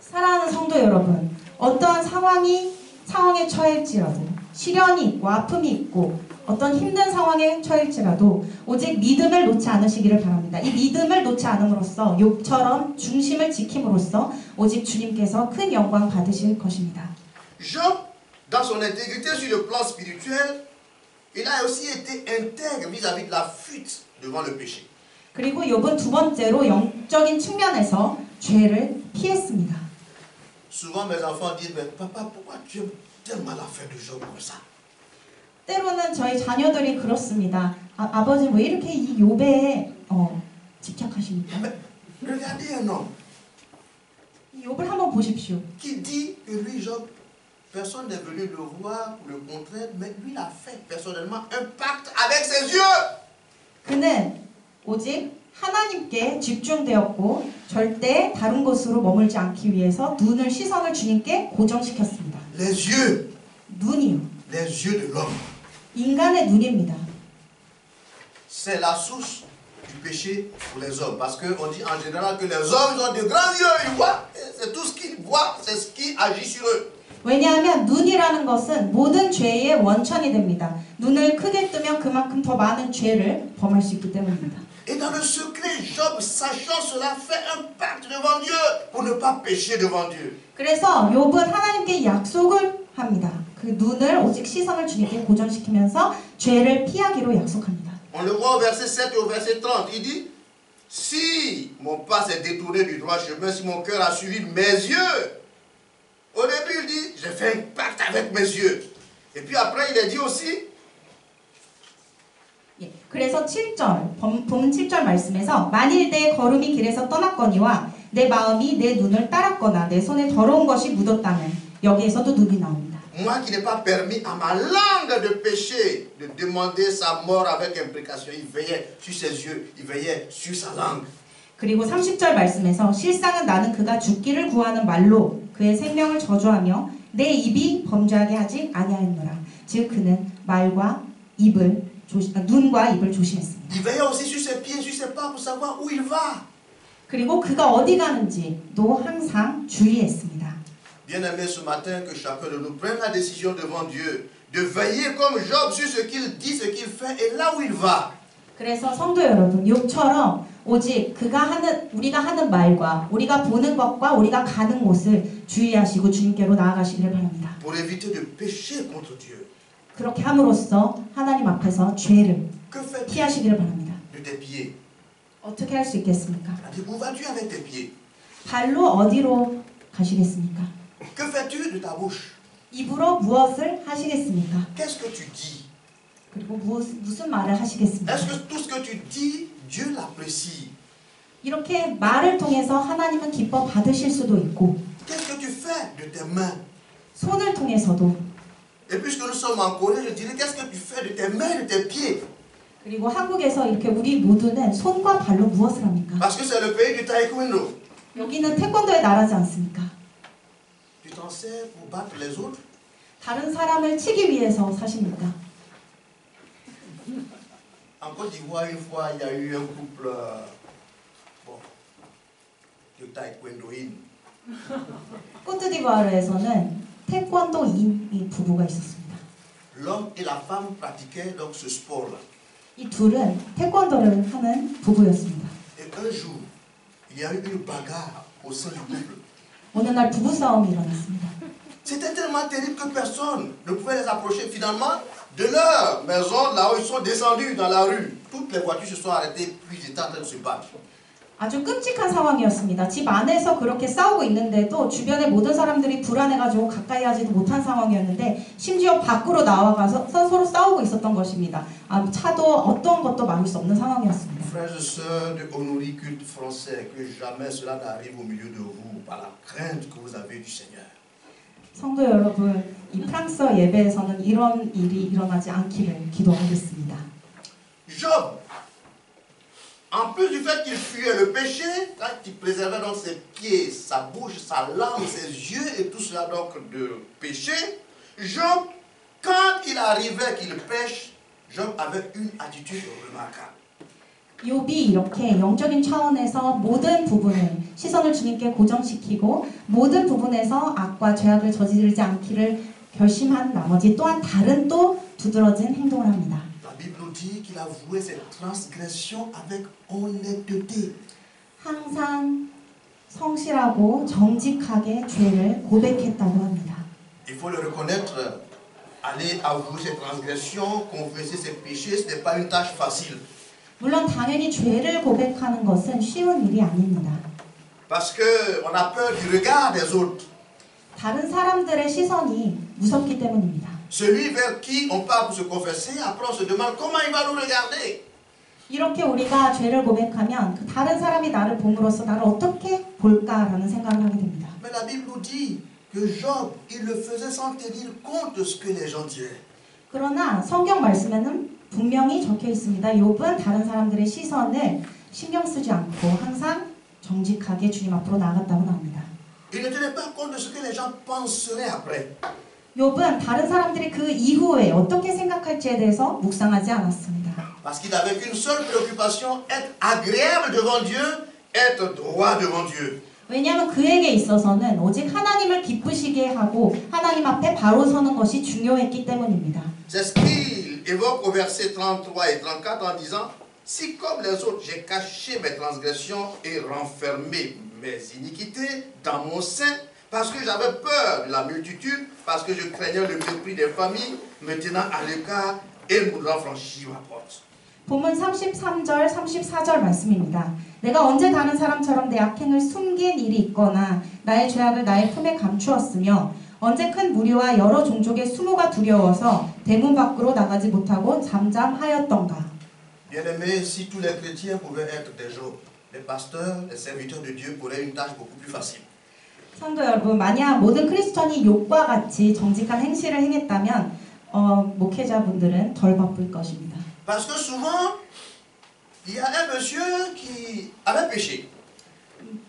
Speaker 4: 사랑하는 성도 여러분, 어떠한 상황에 처할지라도 시련이 있고 아픔이 있고 어떤 힘든 상황에 처할지라도 오직 믿음을 놓지 않으시기를 바랍니다. 이 믿음을 놓지 않음으로써 욥처럼 중심을 지킴으로써 오직 주님께서 큰 영광 받으실 것입니다.
Speaker 3: Job, dans son intégrité sur le plan spirituel, il a aussi été intègre vis-à-vis de la fuite devant le péché.
Speaker 4: 그리고 욥은 두 번째로 영적인 측면에서 죄를 피했습니다.
Speaker 3: Souvent mes enfants disent, mais papa, pourquoi tu aimes tellement l'affaire de Job comme ça?
Speaker 4: 때로는 저희 자녀들이 그렇습니다. 아버지 왜 이렇게 이 욥에 집착하십니까?
Speaker 3: Regardez un homme
Speaker 4: 이 욥을 한번 보십시오.
Speaker 3: qui dit que lui, Job, personne n'est venu le voir pour le contraire, mais lui, il a fait personnellement un pacte avec ses yeux.
Speaker 4: 그는 오직 하나님께 집중되었고 절대 다른 곳으로 머물지 않기 위해서 시선을 주님께 고정시켰습니다.
Speaker 3: Les yeux,
Speaker 4: 눈이요.
Speaker 3: les yeux de l'homme.
Speaker 4: 인간의 눈입니다.
Speaker 3: C'est la source du péché pour les hommes. Parce qu'on dit en général que les hommes ils ont de grands yeux, ils voient. C'est tout ce qu'ils voient, c'est ce qui agit sur eux.
Speaker 4: 왜냐하면 눈이라는 것은 모든 죄의 원천이 됩니다. 눈을 크게 뜨면 그만큼 더 많은 죄를 범할 수 있기 때문입니다.
Speaker 3: Et dans le secret, Job, sachant cela, fait un pacte devant Dieu pour ne pas pécher devant Dieu.
Speaker 4: 그래서 욥은 하나님께 약속을 합니다. 그 눈을 오직 시선을 주님께 고정시키면서 죄를 피하기로 약속합니다.
Speaker 3: On le voit au verset 7 et au verset 30. Il dit, si mon pas s'est détourné du droit chemin, si mon cœur a suivi mes yeux. Au début, il dit, j'ai fait un pacte avec mes yeux. Et puis après, il a dit aussi,
Speaker 4: 그래서 7절, 본 7절 말씀에서 만일 내 걸음이 길에서 떠났거니와 내 마음이 내 눈을 따랐거나 내 손에 더러운 것이 묻었다면 여기에서도 눈이 나옵니다.
Speaker 3: moi qui n'ai pas permis à ma langue de pécher, de demander sa mort avec imprécation, il veillait sur ses yeux, il veillait sur sa langue.
Speaker 4: 그리고 30절 말씀에서 실상은 나는 그가 죽기를 구하는 말로 그의 생명을 저주하며 내 입이 범죄하게 하지 아니하였노라. 즉 그는 말과 입을 눈과 입을 조심했습니다.
Speaker 3: Il veillait aussi sur ses pieds, sur ses pas pour savoir où il va.
Speaker 4: 그리고 그가 어디 가는지도 항상 주의했습니다.
Speaker 3: Bien-aimé, ce matin, que chacun de nous prenne la décision devant Dieu de veiller comme Job sur ce qu'il dit, ce qu'il fait et là où il va.
Speaker 4: 그래서 성도 여러분, 욥처럼 오직 우리가 하는 말과 우리가 보는 것과 우리가 가는 곳을 주의하시고 주님께로 나아가시기를 바랍니다.
Speaker 3: Pour éviter de pécher contre Dieu.
Speaker 4: 그렇게 함으로써 하나님 앞에서 죄를
Speaker 3: Que fais-tu
Speaker 4: 피하시기를 바랍니다.
Speaker 3: de tes pieds?
Speaker 4: 어떻게 할 수 있겠습니까?
Speaker 3: Où vas-tu avec tes pieds?
Speaker 4: 발로 어디로 가시겠습니까?
Speaker 3: Que fais-tu de ta bouche?
Speaker 4: 입으로 무엇을 하시겠습니까?
Speaker 3: Qu'est-ce que tu dis?
Speaker 4: 그리고 무슨 말을 하시겠습니까?
Speaker 3: Est-ce que tout ce que tu dis, Dieu l'apprécie?
Speaker 4: 이렇게 말을 통해서 하나님은 기뻐 받으실 수도 있고
Speaker 3: Qu'est-ce que tu fais de tes mains?
Speaker 4: 손을 통해서도
Speaker 3: Et puisque nous sommes en Corée, je dirais, qu'est-ce que tu fais de tes mains et de tes pieds?
Speaker 4: 그리고 한국에서 이렇게 우리 모두는 손과 발로 무엇을 합니까?
Speaker 3: Parce que c'est le pays du taekwondo.
Speaker 4: 여기는 태권도의 나라지 않습니까?
Speaker 3: Tu t'en sers pour battre les autres?
Speaker 4: 다른 사람을 치기 위해서 사십니까?
Speaker 3: En Côte d'Ivoire, une fois, il y a eu un couple de taekwondoïnes.
Speaker 4: 코트디부아르에서는 태권도인 부부가 있었습니다.
Speaker 3: L'homme et la femme pratiquaient donc ce sport-là.
Speaker 4: 이 둘은 태권도를 하는 부부였습니다.
Speaker 3: Et un jour, il y a eu une bagarre au sein du couple.
Speaker 4: 어느 날 부부싸움이 일어났습니다.
Speaker 3: C'était tellement terrible que personne ne pouvait les approcher. Finalement, de leur maison, là où ils sont descendus dans la rue, toutes les voitures se sont arrêtées, puis ils étaient en train de se battre.
Speaker 4: 아주 끔찍한 상황이었습니다. 집 안에서 그렇게 싸우고 있는데도 주변의 모든 사람들이 불안해가지고 가까이 하지도 못한 상황이었는데 심지어 밖으로 나와가서 서로 싸우고 있었던 것입니다. 차도 어떤 것도 막을 수 없는 상황이었습니다.
Speaker 3: Frères et sœurs de Honoris Culte français, que jamais cela n'arrive au milieu de vous par la crainte que vous avez du Seigneur.
Speaker 4: 성도 여러분, 이 프랑스 예배에서는 이런 일이 일어나지 않기를 기도하겠습니다.
Speaker 3: Job, en plus du fait qu'il fuyait le péché, quand il préservait donc ses pieds, sa bouche, sa langue, ses yeux et tout cela donc de péché, Job, quand il arrivait qu'il pêche, Job avait une attitude remarquable.
Speaker 4: 욥이 이렇게 영적인 차원에서 모든 부분을 시선을 주님께 고정시키고 모든 부분에서 악과 죄악을 저지르지 않기를 결심한 나머지 또한 다른 또 두드러진 행동을 합니다.
Speaker 3: La Bible nous dit qu'il a voué ses transgressions avec honnêteté.
Speaker 4: 항상 성실하고 정직하게 죄를 고백했다고 합니다.
Speaker 3: Il faut le reconnaître, aller avouer ses transgressions, confesser ses péchés, ce n'est pas une tâche facile.
Speaker 4: 물론 당연히 죄를 고백하는 것은 쉬운 일이 아닙니다.
Speaker 3: Parce qu'on a peur du regard des autres.
Speaker 4: 다른 사람들의 시선이 무섭기 때문입니다.
Speaker 3: Celui vers qui on part pour se confesser, après on se demande comment il va nous regarder.
Speaker 4: 이렇게 우리가 죄를 고백하면 그 다른 사람이 나를 봄으로써 나를 어떻게 볼까라는 생각을 하게 됩니다.
Speaker 3: Mais la Bible nous dit que Job, il le faisait sans tenir compte de ce que les gens disaient.
Speaker 4: 그러나 성경 말씀에는 분명히 적혀 있습니다. 욥은 다른 사람들의 시선을 신경 쓰지 않고 항상 정직하게 주님 앞으로 나아갔다고 나옵니다.
Speaker 3: Il ne tenait pas compte de ce que les gens penseraient après.
Speaker 4: 욥은 다른 사람들이 그 이후에 어떻게 생각할지에 대해서 묵상하지 않았습니다.
Speaker 3: Parce qu'il n'avait qu'une seule préoccupation, être agréable devant Dieu, être droit devant Dieu.
Speaker 4: 왜냐하면 그에게 있어서는 오직 하나님을 기쁘시게 하고 하나님 앞에 바로 서는 것이 중요했기 때문입니다.
Speaker 3: C'est ce qu'il évoque au verset 33 et 34 en disant « Si comme les autres, j'ai caché mes transgressions et renfermé mes iniquités dans mon sein, parce que j'avais peur de la multitude, parce que je craignais le mépris des familles, me tenant à l'écart et ne voulant franchir ma porte. »
Speaker 4: 본문 33절, 34절 말씀입니다. 내가 언제 다른 사람처럼 내 악행을 숨긴 일이 있거나 나의 죄악을 나의 품에 감추었으며 언제 큰 무리와 여러 종족의 수모가 두려워서 대문 밖으로 나가지 못하고 잠잠하였던가.
Speaker 3: Bien-aimés, si tous les chrétiens pouvaient être des Job, les pasteurs, les serviteurs de Dieu auraient une tâche beaucoup plus facile.
Speaker 4: 성도 여러분, 만약 모든 크리스천이 욥과 같이 정직한 행실을 행했다면 목회자분들은 덜 바쁠 것입니다.
Speaker 3: Parce que souvent, il y a un monsieur qui avait péché.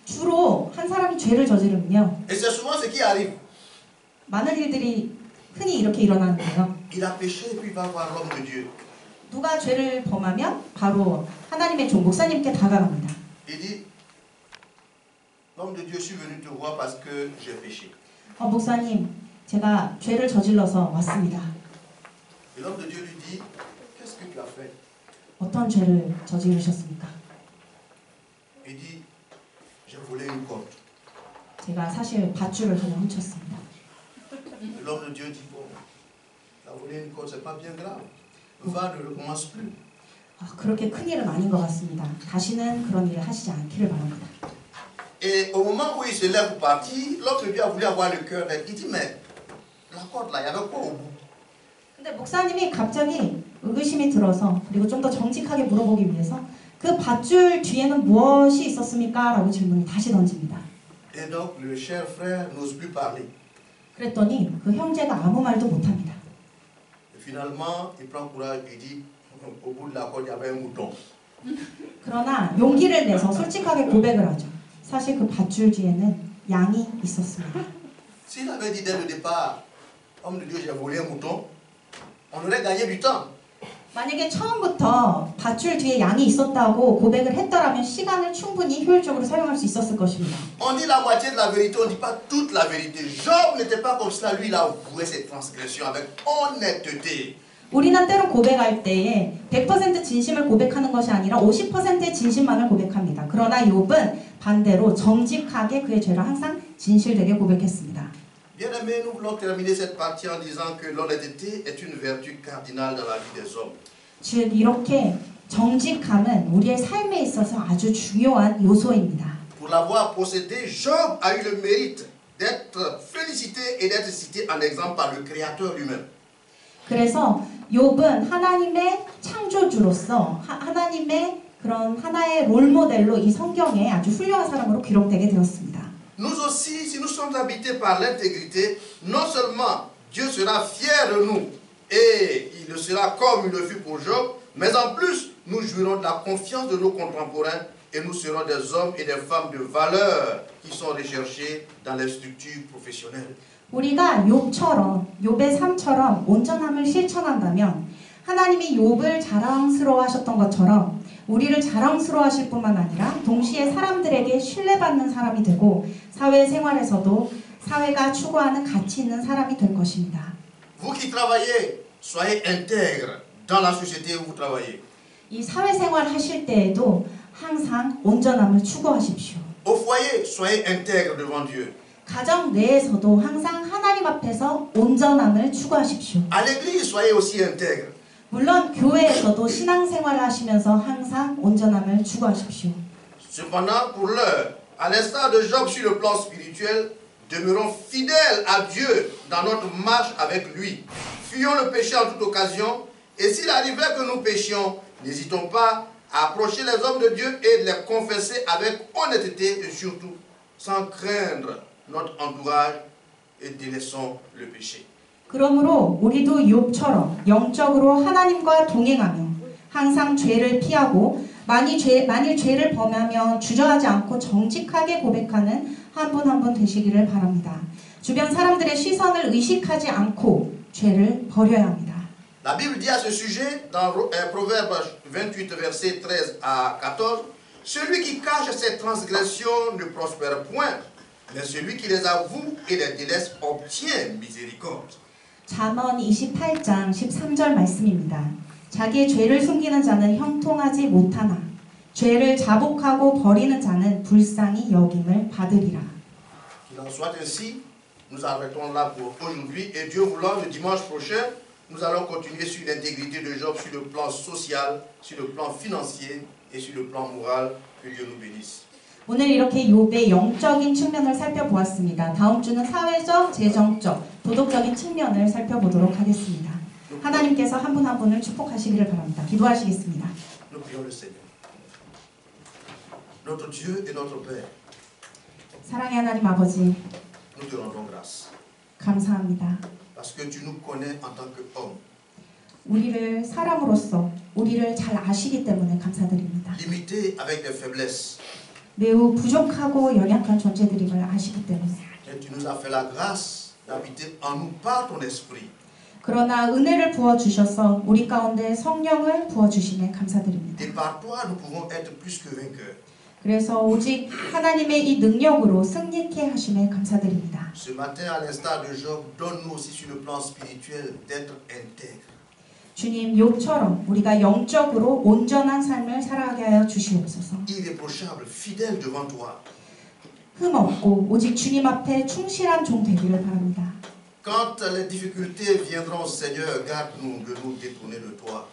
Speaker 4: 주로 한 사람이 죄를 저지르면요.
Speaker 3: Et c'est souvent ce qui arrive.
Speaker 4: 많은 일들이 흔히 이렇게 일어나는데요.
Speaker 3: Il a péché et puis il va voir l'homme de Dieu.
Speaker 4: 누가 죄를 범하면 바로 하나님의 종 목사님께 다가갑니다.
Speaker 3: Il dit, l'homme de Dieu, je suis venu te voir parce que j'ai péché.
Speaker 4: 목사님, 제가 죄를 저질러서 왔습니다.
Speaker 3: Et l'homme de Dieu lui dit, qu'est-ce que tu as fait?
Speaker 4: 어떤 죄를 저지르셨습니까?
Speaker 3: Il dit, j'ai volé une côte.
Speaker 4: 제가 사실 밧줄을 하나 훔쳤습니다.
Speaker 3: Et l'homme de Dieu dit, bon, t'as volé une côte, c'est pas bien grave. Va, ne recommence plus.
Speaker 4: 그렇게 큰 일은 아닌 것 같습니다. 다시는 그런 일을 하시지 않기를 바랍니다.
Speaker 3: Et au moment où il se lève pour partir, l'autre de Dieu a voulu avoir le cœur net. Il dit, mais la côte là, il y avait quoi au bout?
Speaker 4: 근데 목사님이 갑자기 의구심이 들어서 그리고 좀 더 정직하게 물어보기 위해서 그 밧줄 뒤에는 무엇이 있었습니까? 라고 질문을 다시 던집니다.
Speaker 3: Et donc le cher frère n'ose plus parler.
Speaker 4: 그랬더니 그 형제가 아무 말도 못합니다.
Speaker 3: Et finalement, il prend courage et dit, au bout de la côte, il y avait un mouton.
Speaker 4: 그러나 용기를 내서 솔직하게 고백을 하죠. 사실 그 밧줄 뒤에는 양이 있었습니다.
Speaker 3: S'il avait dit dès le départ, homme de Dieu, j'ai volé un mouton, on aurait gagné du temps.
Speaker 4: 만약에 처음부터 밧줄 뒤에 양이 있었다고 고백을 했더라면 시간을 충분히 효율적으로 사용할 수 있었을 것입니다.
Speaker 3: On dit la moitié de la vérité, on ne dit pas toute la vérité. Job n'était pas comme cela, lui il a avoué ses transgressions avec honnêteté.
Speaker 4: 우리는 때론 고백할 때에 100% 진심을 고백하는 것이 아니라 50%의 진심만을 고백합니다. 그러나 욥은 반대로 정직하게 그의 죄를 항상 진실되게 고백했습니다.
Speaker 3: Bien-aimés, nous voulons terminer cette partie en disant que l'honnêteté est une vertu cardinale dans la vie des hommes.
Speaker 4: 즉 이렇게 정직함은 우리의 삶에 있어서 아주 중요한 요소입니다.
Speaker 3: Pour l'avoir possédé, Job a eu le mérite d'être félicité et d'être cité en exemple par le Créateur lui-même.
Speaker 4: 그래서 욥은 하나님의 창조주로서 하나님의 그런 하나의 롤모델로 이 성경에 아주 훌륭한 사람으로 기록되게 되었습니다.
Speaker 3: Nous aussi, si nous sommes habités par l'intégrité, non seulement Dieu sera fier de nous et il le sera comme il le fut pour Job, mais en plus, nous jouirons de la confiance de nos contemporains et nous serons des hommes et des femmes de valeur qui sont recherchés dans les structures professionnelles.
Speaker 4: 우리가 욥의 삶처럼 온전함을 실천한다면 하나님이 욥을 자랑스러워하셨던 것처럼 우리를 자랑스러워하실 뿐만 아니라 동시에 사람들에게 신뢰받는 사람이 되고 사회생활에서도 사회가 추구하는 가치 있는 사람이 될 것입니다.
Speaker 3: Vous qui travaillez, soyez intègre dans la société où vous travaillez.
Speaker 4: 이 사회생활 하실 때에도 항상 온전함을 추구하십시오.
Speaker 3: Au foyer, soyez intègre devant Dieu.
Speaker 4: 가정 내에서도 항상 하나님 앞에서 온전함을 추구하십시오.
Speaker 3: À l'église, soyez aussi intègre.
Speaker 4: 물론 교회에서도 신앙생활을 하시면서 항상 온전함을 추구하십시오.
Speaker 3: Cependant, pour l'heure, à l'instar de Job sur le plan spirituel, demeurons fidèles à Dieu dans notre marche avec lui. Fuyons le péché en toute occasion, et s'il arrivait que nous péchions, n'hésitons pas à approcher les hommes de Dieu et de les confesser avec honnêteté et surtout sans craindre notre entourage et délaissons le péché.
Speaker 4: 그러므로 우리도 욥처럼 영적으로 하나님과 동행하며 항상 죄를 피하고 만일 죄를 범하면 주저하지 않고 정직하게 고백하는 한 분 한 분 되시기를 바랍니다. 주변 사람들의 시선을 의식하지 않고 죄를 버려야 합니다.
Speaker 3: La Bible dit à ce sujet, dans Proverbe 28, versets 13 à 14, « Celui qui cache ses transgressions ne prospère point, mais celui qui les avoue et les délaisse obtient miséricorde. »
Speaker 4: 잠언 28장 13절 말씀입니다. 자기의 죄를 숨기는 자는 형통하지 못하나 죄를 자복하고 버리는 자는 불쌍히 여김을 받으리라.
Speaker 3: Qu'il en soit ainsi, nous arrêtons là pour aujourd'hui et Dieu voulant, le dimanche prochain, nous allons continuer sur l'intégrité de Job, sur le plan social, sur le plan financier et sur le plan moral. Que Dieu nous bénisse.
Speaker 4: 오늘 이렇게 욥의 영적인 측면을 살펴보았습니다. 다음 주는 사회적, 재정적, 도덕적인 측면을 살펴보도록 하겠습니다. 하나님께서 한 분 한 분을 축복하시기를 바랍니다. 기도하시겠습니다.
Speaker 3: Nous prions le Seigneur. Notre Dieu et notre Père,
Speaker 4: 사랑의 하나님 아버지,
Speaker 3: nous te rendons grâce.
Speaker 4: 감사합니다.
Speaker 3: Parce que tu nous connais en tant qu'homme,
Speaker 4: 우리를 사람으로서 우리를 잘 아시기 때문에 감사드립니다.
Speaker 3: limité avec des faiblesses.
Speaker 4: 매우 부족하고 연약한 존재들임을 아시기 때문에.
Speaker 3: Et tu nous as fait la grâce d'habiter en nous par ton esprit.
Speaker 4: 그러나 은혜를 부어주셔서 우리 가운데 성령을 부어주심에 감사드립니다.
Speaker 3: Et par toi, nous pouvons être plus que vainqueurs.
Speaker 4: 그래서 오직 하나님의 이 능력으로 승리케 하심에 감사드립니다.
Speaker 3: Ce matin, à l'instar de Job, donne-nous aussi sur le plan spirituel d'être intègres.
Speaker 4: 주님, 욥처럼 우리가 영적으로 온전한 삶을 살아가게 하여 주시옵소서.
Speaker 3: Irréprochables, fidèles devant toi.
Speaker 4: 흠없고 오직 주님 앞에 충실한 종 되기를 바랍니다.
Speaker 3: Quand les difficultés viendront, Seigneur, garde-nous de nous détourner de toi.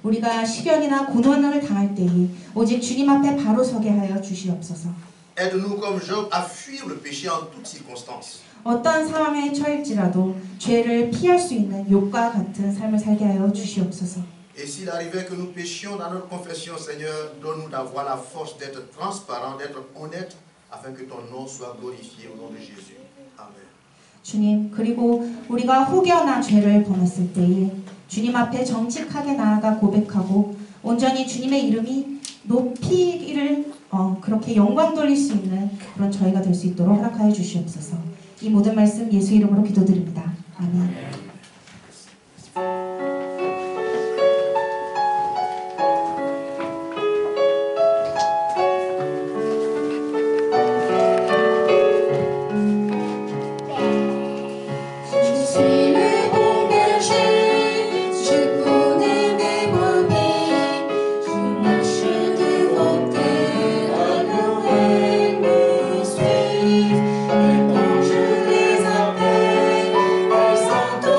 Speaker 4: 우리가 시련이나 고난을 당할 때에 오직 주님 앞에 바로 서게 하여 주시옵소서.
Speaker 3: Aide-nous comme Job à fuir le péché en toutes circonstances.
Speaker 4: 어떤 상황에 처할지라도 죄를 피할 수 있는 욥과 같은 삶을 살게 하여 주시옵소서.
Speaker 3: Et s'il arrivait que nous péchions dans notre confession, Seigneur, donne-nous d'avoir la force d'être transparent, d'être honnête, afin que ton nom soit glorifié au nom de Jésus. Amen.
Speaker 4: 주님, 그리고 우리가 혹여나 죄를 범했을 때에 주님 앞에 정직하게 나아가 고백하고 온전히 주님의 이름이 높이기를 그렇게 영광 돌릴 수 있는 그런 저희가 될 수 있도록 허락하여 주시옵소서. 이 모든 말씀 예수 이름으로 기도드립니다. 아멘.
Speaker 5: Santo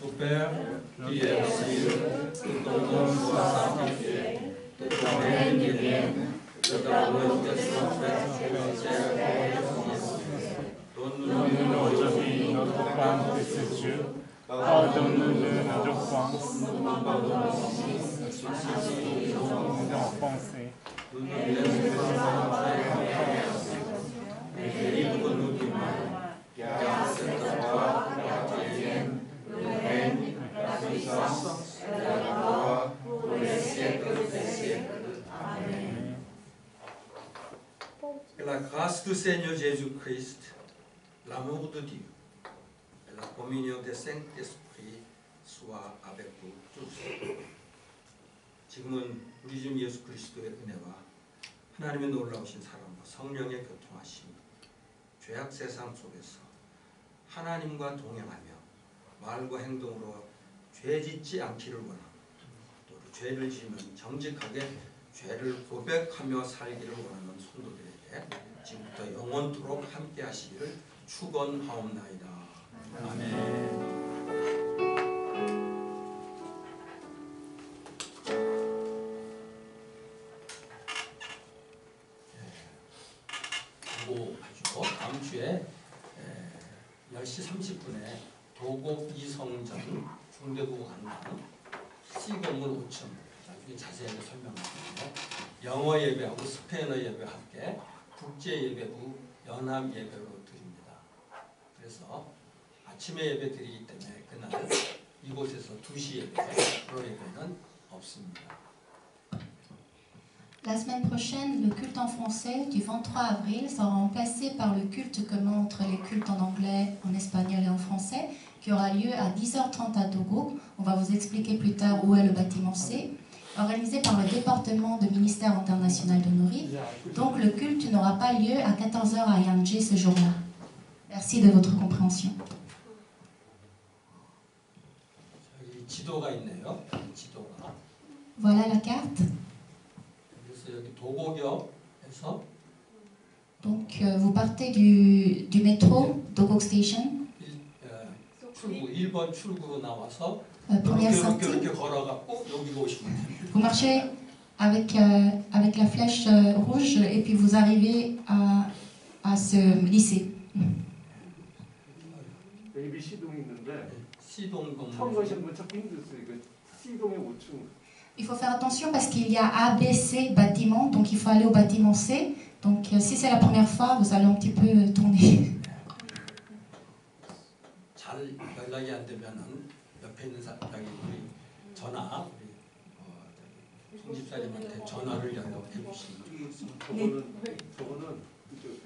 Speaker 1: Notre Père, qui es aux cieux, que ton nom soit sanctifié, que ton règne vienne, que ta volonté soit faite sur la terre comme au ciel. Donne-nous aujourd'hui notre pain de ce jour. Pardonne-nous nos offenses, nous pardonnons aussi à ceux qui nous ont offensés. Nous ne laisse pas entrer en tentation, mais délivre-nous du mal. Car c'est à toi qu'appartiennent le règne, la puissance et la gloire pour les siècles des siècles. Amen. Que la grâce du Seigneur Jésus-Christ, l'amour de Dieu et la communion des Saint-Esprit soient avec vous tous. 지금은 우리 주 예수 그리스도의 은혜와 하나님의 놀라우신 사랑과 성령의 교통하심, 죄악 세상 속에서 하나님과 동행하며 말과 행동으로 죄 짓지 않기를 원하고 또 죄를 지으면 정직하게 죄를 고백하며 살기를 원하는 성도들에게 지금부터 영원토록 함께 하시기를 축원하옵나이다. 아멘. 다음 주에 10시 30분에 도곡 이성전 중대부 강당 C건물 5층 자세하게 설명하는데 영어 예배하고 스페인어 예배 함께 국제 예배부 연합 예배로 드립니다. 그래서 아침에 예배 드리기 때문에 그날 이곳에서 2시 예배, 프로 예배는 없습니다.
Speaker 5: La semaine prochaine, le culte en français du 23 avril sera remplacé par le culte commun entre les cultes en anglais, en espagnol et en français, qui aura lieu à 10h30 à Togo. On va vous expliquer plus tard où est le bâtiment C, organisé par le département de ministère international de Nourri. Donc le culte n'aura pas lieu à 14h à Yangé ce jour-là. Merci de votre compréhension.
Speaker 1: 지도가 있네요. 지도가.
Speaker 5: Voilà la carte.
Speaker 1: 여기 도곡역에서
Speaker 5: Donc vous partez du métro Dogok Station.
Speaker 1: 출구 1번 출구로 나와서
Speaker 5: Première sortie.
Speaker 1: 이렇게 걸어갖고 여기로 오시면 됩니다.
Speaker 5: Vous marchez avec la flèche rouge et puis vous arrivez à ce lycée.
Speaker 6: 여기 C동이 있는데
Speaker 1: C동 건물.
Speaker 6: 처음 가시는 분 찾기 힘들었어요. 이거 C동의 5층.
Speaker 5: Il faut faire attention parce qu'il y a A, B, C bâtiment, donc il faut aller au bâtiment C. Donc si c'est la première fois, vous allez un petit peu tourner.
Speaker 1: 잘 연락이 안 되면은 옆에 있는 사람이 우리 전화 우리 송집사님한테 전화를 연락해 주시면.
Speaker 6: 저거는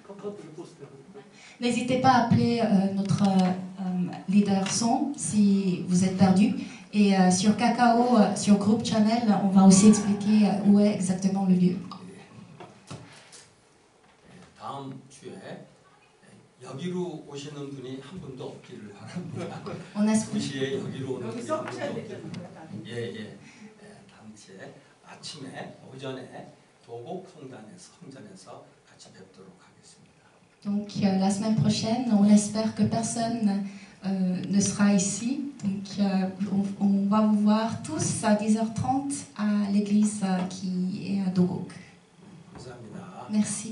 Speaker 6: 카카오톡에 포스트.
Speaker 5: N'hésitez pas à appeler notre leader son si vous êtes perdu. Et sur Kakao, sur Group Channel, on va aussi expliquer où est exactement le lieu.
Speaker 1: 다음 주에 여기로 오시는 분이 한 분도 없기를 바랍니다.
Speaker 5: On a
Speaker 1: 2시에 여기로 오는
Speaker 2: 여기
Speaker 1: 분이 한
Speaker 2: 써주셔야
Speaker 1: 분도
Speaker 2: 되죠.
Speaker 1: 없기를. 예. 다음 주에 아침에 오전에 도곡 성전에서 같이 뵙도록 하겠습니다.
Speaker 5: Donc la semaine prochaine, on espère que personne ne sera ici. Donc on va vous voir tous à 10h30 à l'église qui est à Dogok.
Speaker 1: 감사합니다.
Speaker 5: Merci.